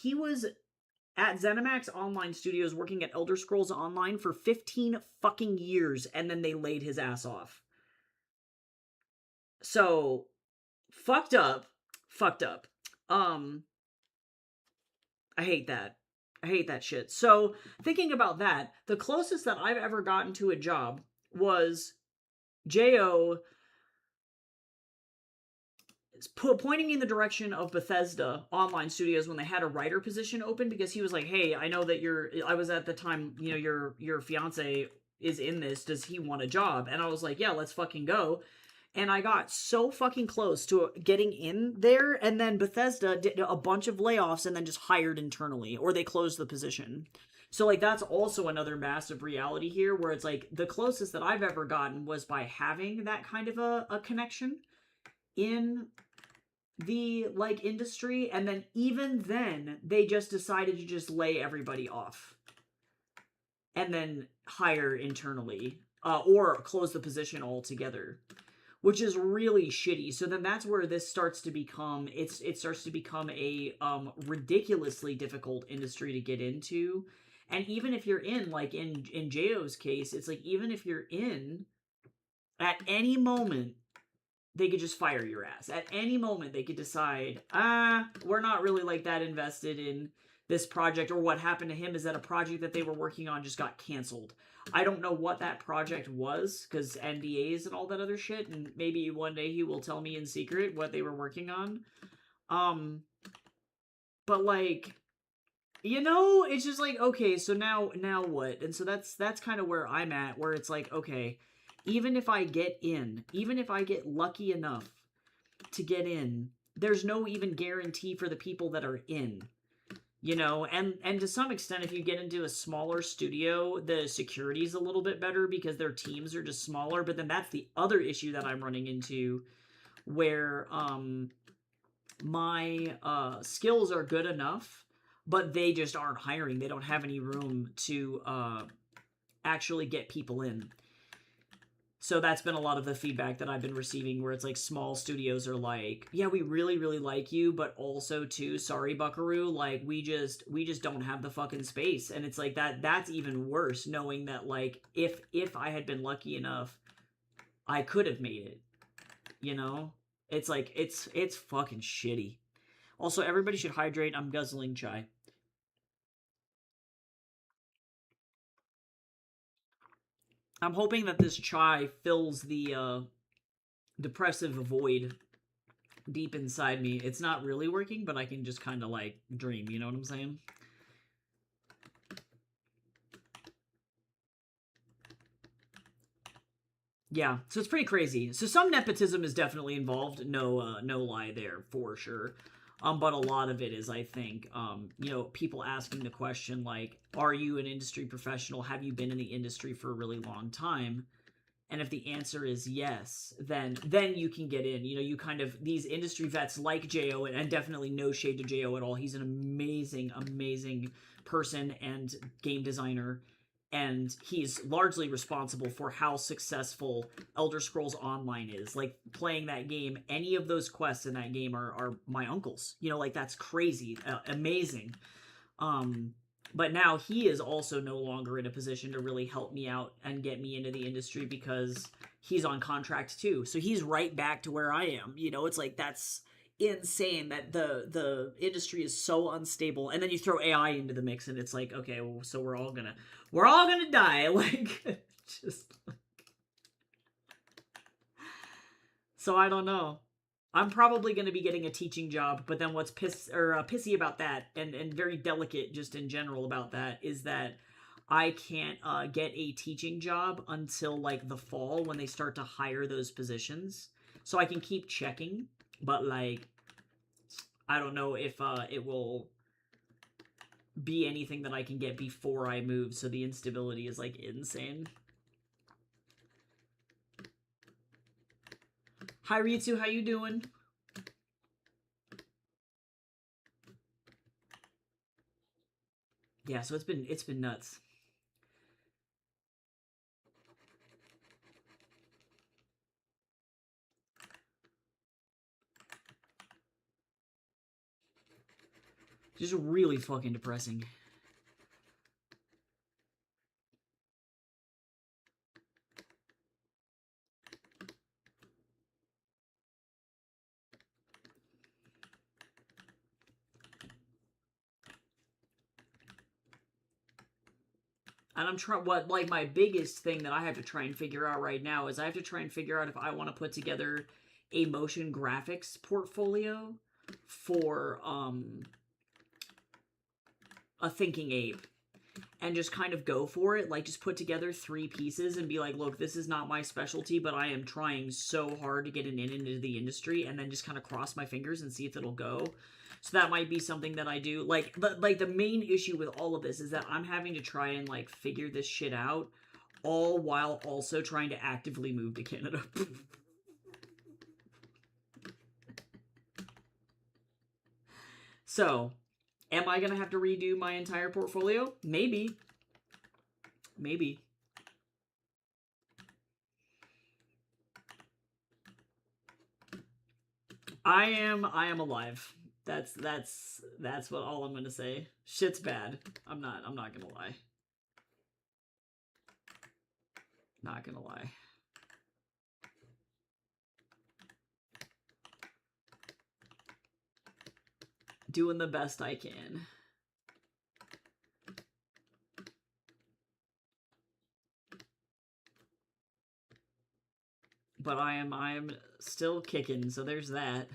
at ZeniMax Online Studios working at Elder Scrolls Online for 15 fucking years and then they laid his ass off. So fucked up. Fucked up. Um I hate that. I hate that shit. So, thinking about that, the closest that I've ever gotten to a job was Jo pointing me in the direction of Bethesda Online Studios when they had a writer position open because he was like, "Hey, I know that I was at the time, your fiance is in this. Does he want a job?" And I was like, "Yeah, let's fucking go." And I got so fucking close to getting in there, and then Bethesda did a bunch of layoffs and then just hired internally, or they closed the position. So, like, that's also another massive reality here where it's like the closest that I've ever gotten was by having that kind of a connection in the like industry, and then even then they just decided to just lay everybody off and then hire internally or close the position altogether, which is really shitty. So then that's where this starts to become it starts to become a ridiculously difficult industry to get into. And even if you're in like in Jo's case, it's like even if you're in at any moment they could just fire your ass. At any moment they could decide, we're not really like that invested in this project, or what happened to him is that a project that they were working on just got canceled. I don't know what that project was because NDAs and all that other shit, and maybe one day he will tell me in secret what they were working on. But like, it's just like, okay, so now what? And so that's kind of where I'm at, where it's like, okay, even if I get in, even if I get lucky enough to get in, there's no even guarantee for the people that are in. And to some extent, if you get into a smaller studio, the security's a little bit better because their teams are just smaller. But then that's the other issue that I'm running into, where my skills are good enough, but they just aren't hiring. They don't have any room to actually get people in. So that's been a lot of the feedback that I've been receiving, where it's like small studios are like, yeah, we really, really like you, but also too, sorry, Buckaroo, like we just don't have the fucking space. And it's like that's even worse, knowing that like if I had been lucky enough, I could have made it. You know? It's like it's fucking shitty. Also, everybody should hydrate. I'm guzzling chai. I'm hoping that this chai fills the depressive void deep inside me. It's not really working, but I can just kind of like dream, you know what I'm saying? Yeah, so it's pretty crazy. So some nepotism is definitely involved, no lie there for sure. But a lot of it is, I think, people asking the question like, are you an industry professional? Have you been in the industry for a really long time? And if the answer is yes, then you can get in. You know, you kind of, these industry vets like Jo, and definitely no shade to Jo at all. He's an amazing, amazing person and game designer. And he's largely responsible for how successful Elder Scrolls Online is. Like, playing that game, any of those quests in that game are my uncle's. You know, like, that's crazy, amazing. But now he is also no longer in a position to really help me out and get me into the industry because he's on contract too. So he's right back to where I am. You know, it's like that's insane that the industry is so unstable. And then you throw AI into the mix and it's like, okay, well, so we're all gonna die. Like, just so I don't know. I'm probably going to be getting a teaching job, but then what's pissy about that, and very delicate just in general about that, is that I can't get a teaching job until like the fall when they start to hire those positions. So I can keep checking, but like I don't know if it will be anything that I can get before I move. So the instability is like insane. Hi Ritsu, how you doing? Yeah, so it's been nuts. Just really fucking depressing. And I'm trying, what, like, my biggest thing that I have to try and figure out right now is I have to try and figure out if I want to put together a motion graphics portfolio for a Thinking Ape, and just kind of go for it. Like, just put together 3 pieces and be like, look, this is not my specialty, but I am trying so hard to get an in into the industry, and then just kind of cross my fingers and see if it'll go. So that might be something that I do. Like, the main issue with all of this is that I'm having to try and like figure this shit out, all while also trying to actively move to Canada. So, am I gonna have to redo my entire portfolio? Maybe. Maybe. I am alive. That's what all I'm gonna say. Shit's bad. I'm not gonna lie. Not gonna lie. Doing the best I can. But I am still kicking, so there's that.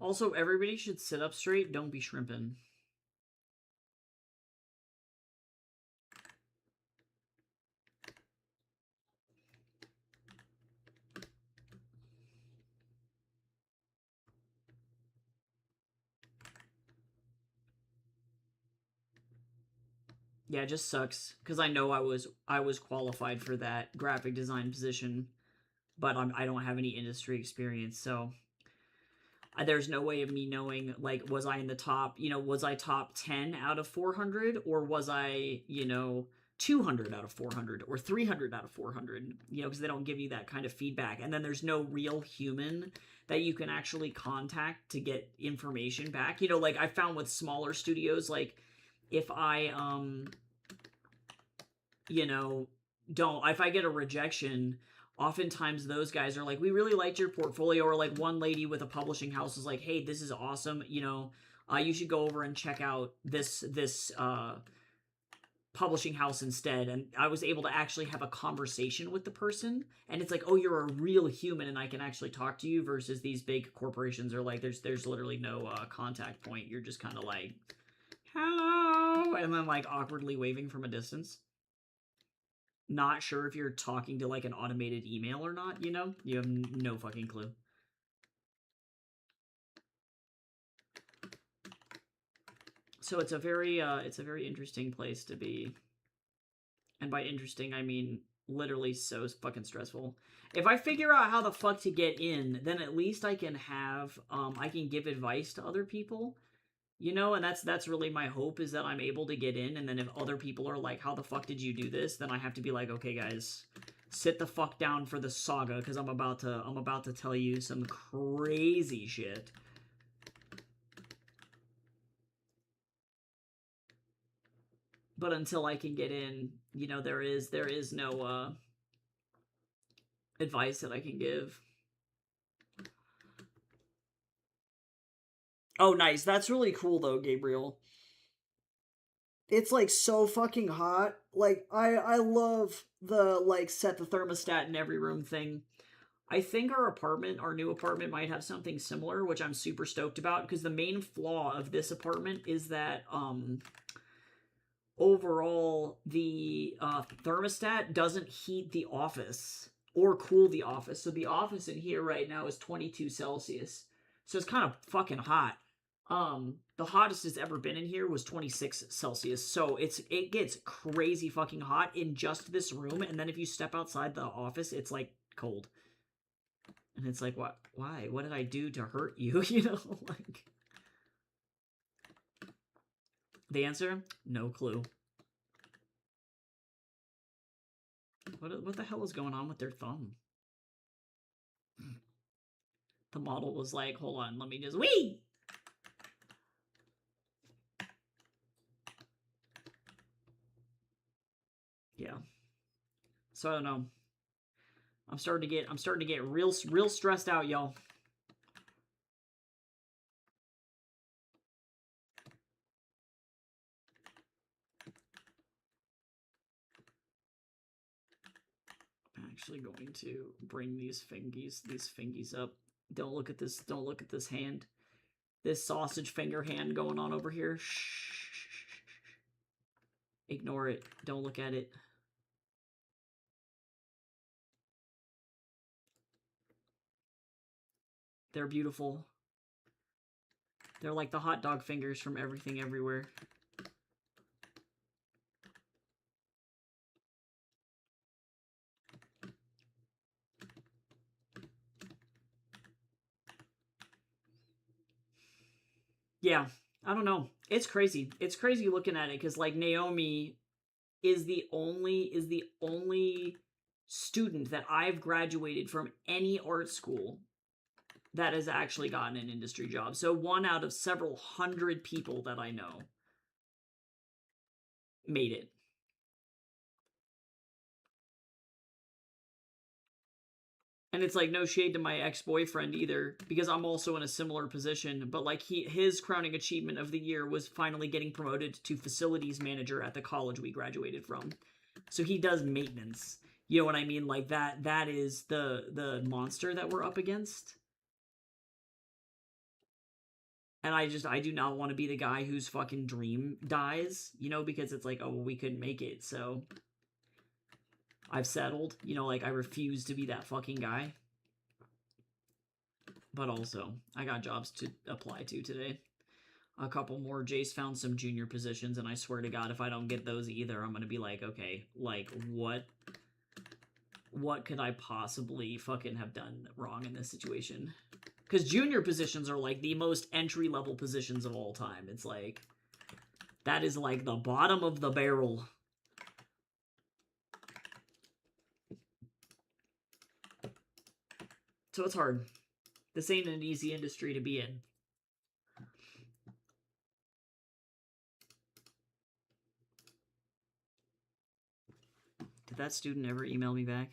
Also, everybody should sit up straight. Don't be shrimping. Yeah, it just sucks because I know I was qualified for that graphic design position, but I don't have any industry experience, so there's no way of me knowing, like, was I in the top, was I top 10 out of 400, or was I, 200 out of 400 or 300 out of 400, because they don't give you that kind of feedback. And then there's no real human that you can actually contact to get information back. Like I found with smaller studios, like if I, don't, if I get a rejection, oftentimes those guys are like, we really liked your portfolio, or like one lady with a publishing house is like, hey, this is awesome, you should go over and check out this publishing house instead. And I was able to actually have a conversation with the person, and it's like, oh, you're a real human and I can actually talk to you, versus these big corporations are like, there's literally no contact point. You're just kind of like, hello, and then like awkwardly waving from a distance, not sure if you're talking to like an automated email or not, you have no fucking clue. So it's a very interesting place to be. And by interesting, I mean literally so fucking stressful. If I figure out how the fuck to get in, then at least I can have I can give advice to other people. And that's really my hope, is that I'm able to get in, and then if other people are like, how the fuck did you do this, then I have to be like, okay guys, sit the fuck down for the saga, because I'm about to tell you some crazy shit. But until I can get in, there is no advice that I can give. Oh, nice. That's really cool, though, Gabriel. It's, like, so fucking hot. Like, I love the, like, set the thermostat in every room thing. I think our new apartment might have something similar, which I'm super stoked about, because the main flaw of this apartment is that, overall, the thermostat doesn't heat the office or cool the office. So the office in here right now is 22 Celsius. So it's kind of fucking hot. The hottest it's ever been in here was 26 Celsius. So it gets crazy fucking hot in just this room, and then if you step outside the office, it's like cold. And it's like, what? Why? What did I do to hurt you? Like, the answer? No clue. What the hell is going on with their thumb? The model was like, hold on, let me just wee. Yeah. So I don't know. I'm starting to get real stressed out, y'all. I'm actually going to bring these fingies up. Don't look at this hand. This sausage finger hand going on over here. Shh. Ignore it. Don't look at it. They're beautiful. They're like the hot dog fingers from Everything Everywhere. Yeah, I don't know. It's crazy. It's crazy looking at it, because like Naomi is the only student that I've graduated from any art school that has actually gotten an industry job. So one out of several hundred people that I know made it. And it's like, no shade to my ex-boyfriend either, because I'm also in a similar position, but like his crowning achievement of the year was finally getting promoted to facilities manager at the college we graduated from. So he does maintenance. You know what I mean? Like that is the monster that we're up against. And I do not want to be the guy whose fucking dream dies, because it's like, oh, well, we couldn't make it, so I've settled. Like, I refuse to be that fucking guy. But also, I got jobs to apply to today. a couple more. Jace found some junior positions, and I swear to God, if I don't get those either, I'm gonna be like, okay, like, what could I possibly fucking have done wrong in this situation? Because junior positions are, like, the most entry-level positions of all time. It's like, that is, like, the bottom of the barrel. So it's hard. This ain't an easy industry to be in. Did that student ever email me back?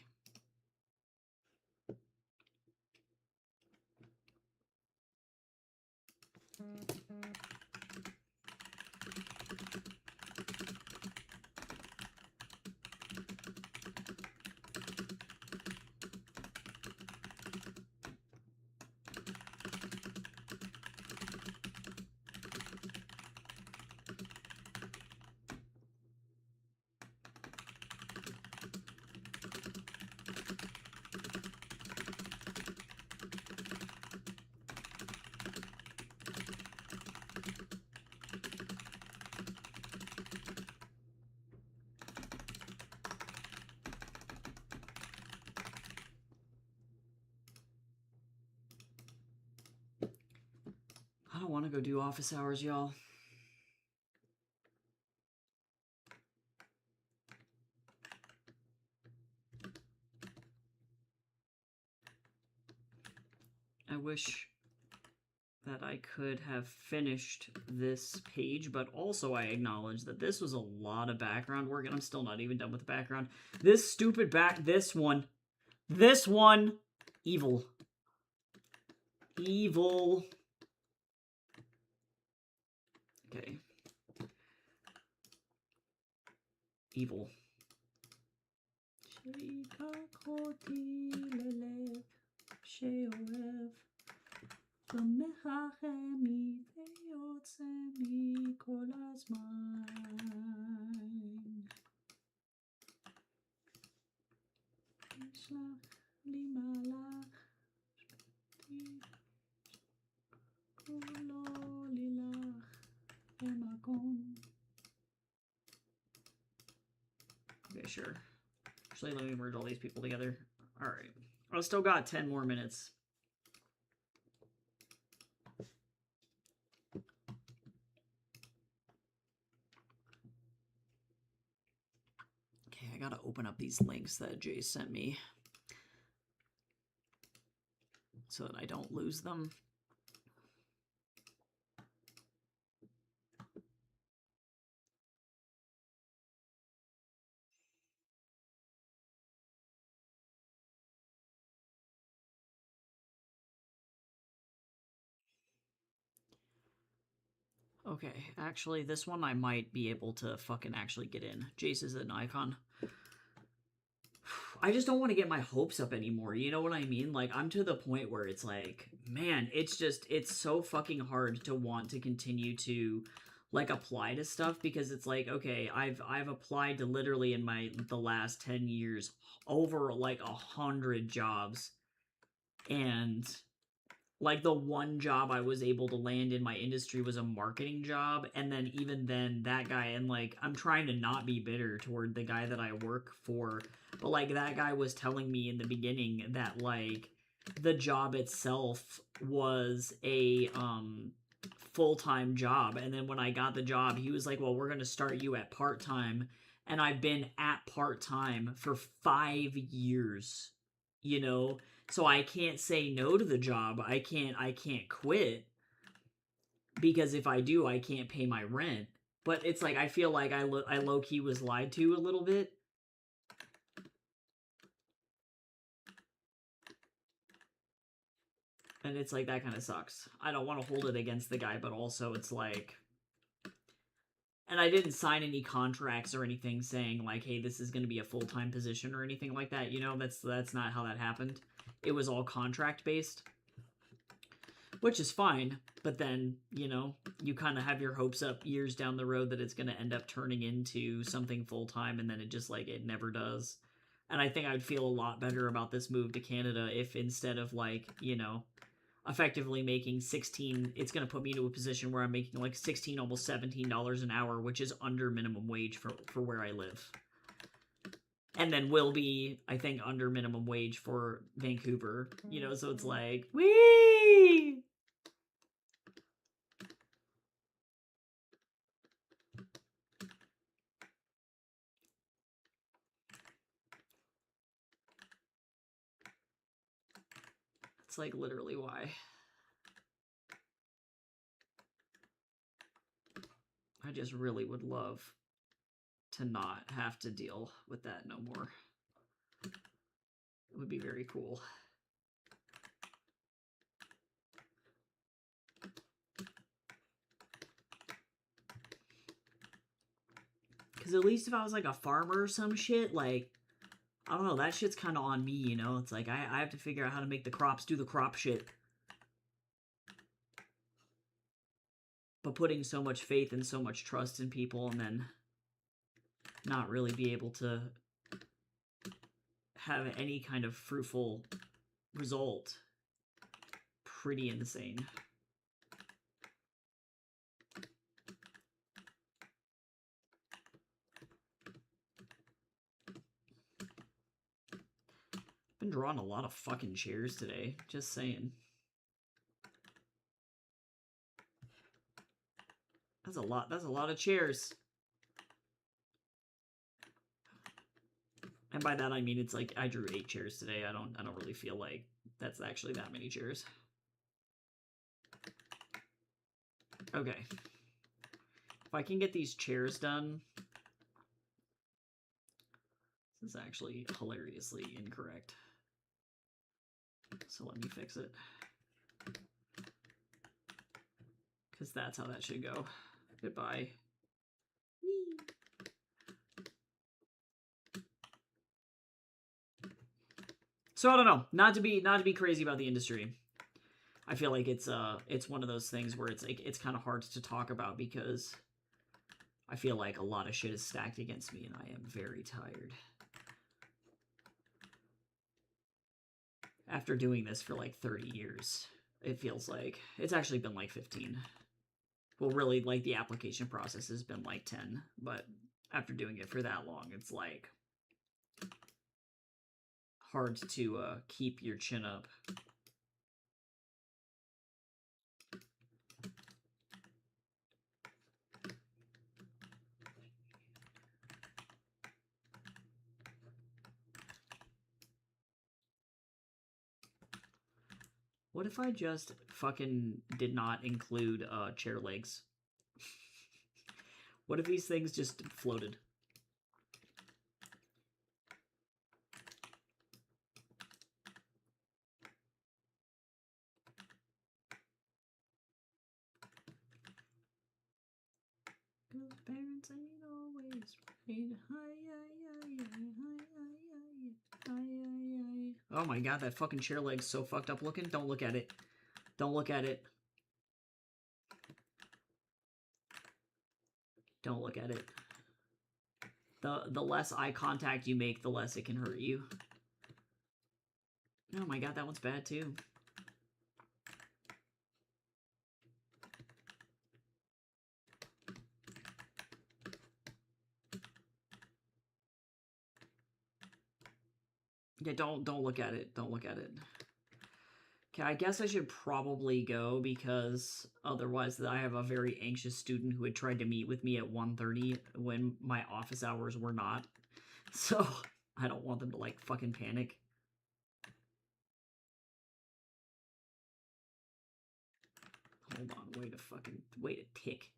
I don't want to go do office hours, y'all. I wish that I could have finished this page, but also I acknowledge that this was a lot of background work, and I'm still not even done with the background. This stupid this one, evil. Evil. Okay. Evil. Okay, sure. Actually, let me merge all these people together. Alright. I still got 10 more minutes. Okay, I gotta open up these links that Jay sent me so that I don't lose them. Okay, actually, this one I might be able to fucking actually get in. Jace is an icon. I just don't want to get my hopes up anymore, you know what I mean? Like, I'm to the point where it's like, man, it's so fucking hard to want to continue to, like, apply to stuff, because it's like, okay, I've applied to literally in the last 10 years over, like, 100 jobs, and like, the one job I was able to land in my industry was a marketing job, and then even then, that guy, and, like, I'm trying to not be bitter toward the guy that I work for, but, like, that guy was telling me in the beginning that, like, the job itself was a, full-time job, and then when I got the job, he was like, well, we're gonna start you at part-time, and I've been at part-time for 5 years, you know? So I can't say no to the job. I can't quit, because if I do, I can't pay my rent. But it's like, I feel like I low-key was lied to a little bit. And it's like, that kind of sucks. I don't want to hold it against the guy, but also it's like... And I didn't sign any contracts or anything saying, like, hey, this is going to be a full-time position or anything like that. You know, that's not how that happened. It was all contract-based. Which is fine, but then, you know, you kind of have your hopes up years down the road that it's going to end up turning into something full-time, and then it just, like, it never does. And I think I'd feel a lot better about this move to Canada if instead of, like, you know, effectively making 16. It's going to put me to a position where I'm making like 16, almost $17 an hour, which is under minimum wage for where I live. And then will be, I think, under minimum wage for Vancouver. You know, so it's like, whee! It's like literally why. I just really would love to not have to deal with that no more. It would be very cool. Because at least if I was like a farmer or some shit, like, I don't know, that shit's kind of on me, you know? It's like, I have to figure out how to make the crops do the crop shit. But putting so much faith and so much trust in people and then not really be able to have any kind of fruitful result, pretty insane. Been drawing a lot of fucking chairs today, just saying. That's a lot of chairs. And by that I mean it's like I drew 8 chairs today. I don't really feel like that's actually that many chairs. Okay. If I can get these chairs done. This is actually hilariously incorrect. So let me fix it. Because that's how that should go. Goodbye. So I don't know. Not to be crazy about the industry. I feel like it's one of those things where it's like it's kind of hard to talk about because I feel like a lot of shit is stacked against me and I am very tired. After doing this for like 30 years, it feels like it's actually been like 15. Well, really, like the application process has been like 10, but after doing it for that long, it's like hard to keep your chin up. What if I just fucking did not include chair legs? What if these things just floated? Parents ain't always right. Oh my god, that fucking chair leg's so fucked up looking. Don't look at it. Don't look at it. Don't look at it. The less eye contact you make, the less it can hurt you. Oh my god, that one's bad too. Yeah, don't look at it. Don't look at it. Okay, I guess I should probably go because otherwise I have a very anxious student who had tried to meet with me at 1:30 when my office hours were not. So, I don't want them to like fucking panic. Hold on, wait a tick.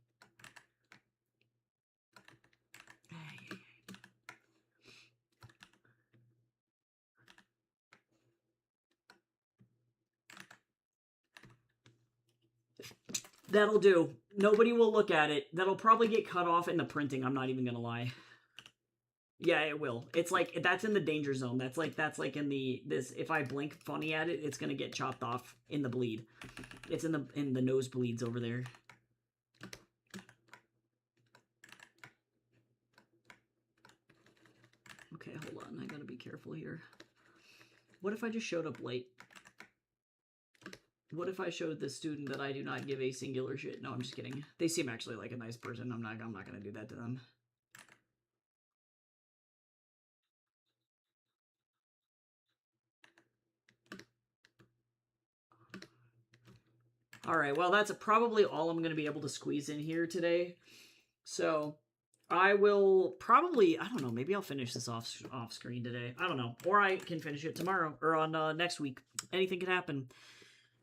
That'll do. Nobody will look at it. That'll probably get cut off in the printing, I'm not even gonna lie. Yeah, it will. It's like, that's in the danger zone. That's like in this, if I blink funny at it, it's gonna get chopped off in the bleed. It's in the nosebleeds over there. Okay, hold on. I gotta be careful here. What if I just showed up late? What if I showed this student that I do not give a singular shit? No, I'm just kidding. They seem actually like a nice person. I'm not gonna do that to them. Alright, well, that's probably all I'm gonna be able to squeeze in here today. So, I will probably, I don't know, maybe I'll finish this off screen today. I don't know. Or I can finish it tomorrow, or on next week. Anything can happen.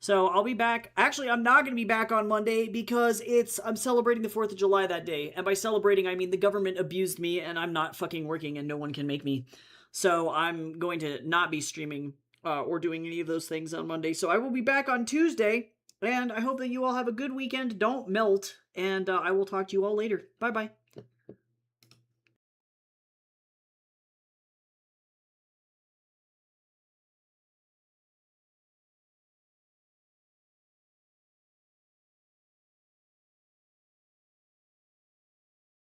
So I'll be back. Actually, I'm not going to be back on Monday because I'm celebrating the 4th of July that day. And by celebrating, I mean the government abused me and I'm not fucking working and no one can make me. So I'm going to not be streaming or doing any of those things on Monday. So I will be back on Tuesday. And I hope that you all have a good weekend. Don't melt. And I will talk to you all later. Bye-bye.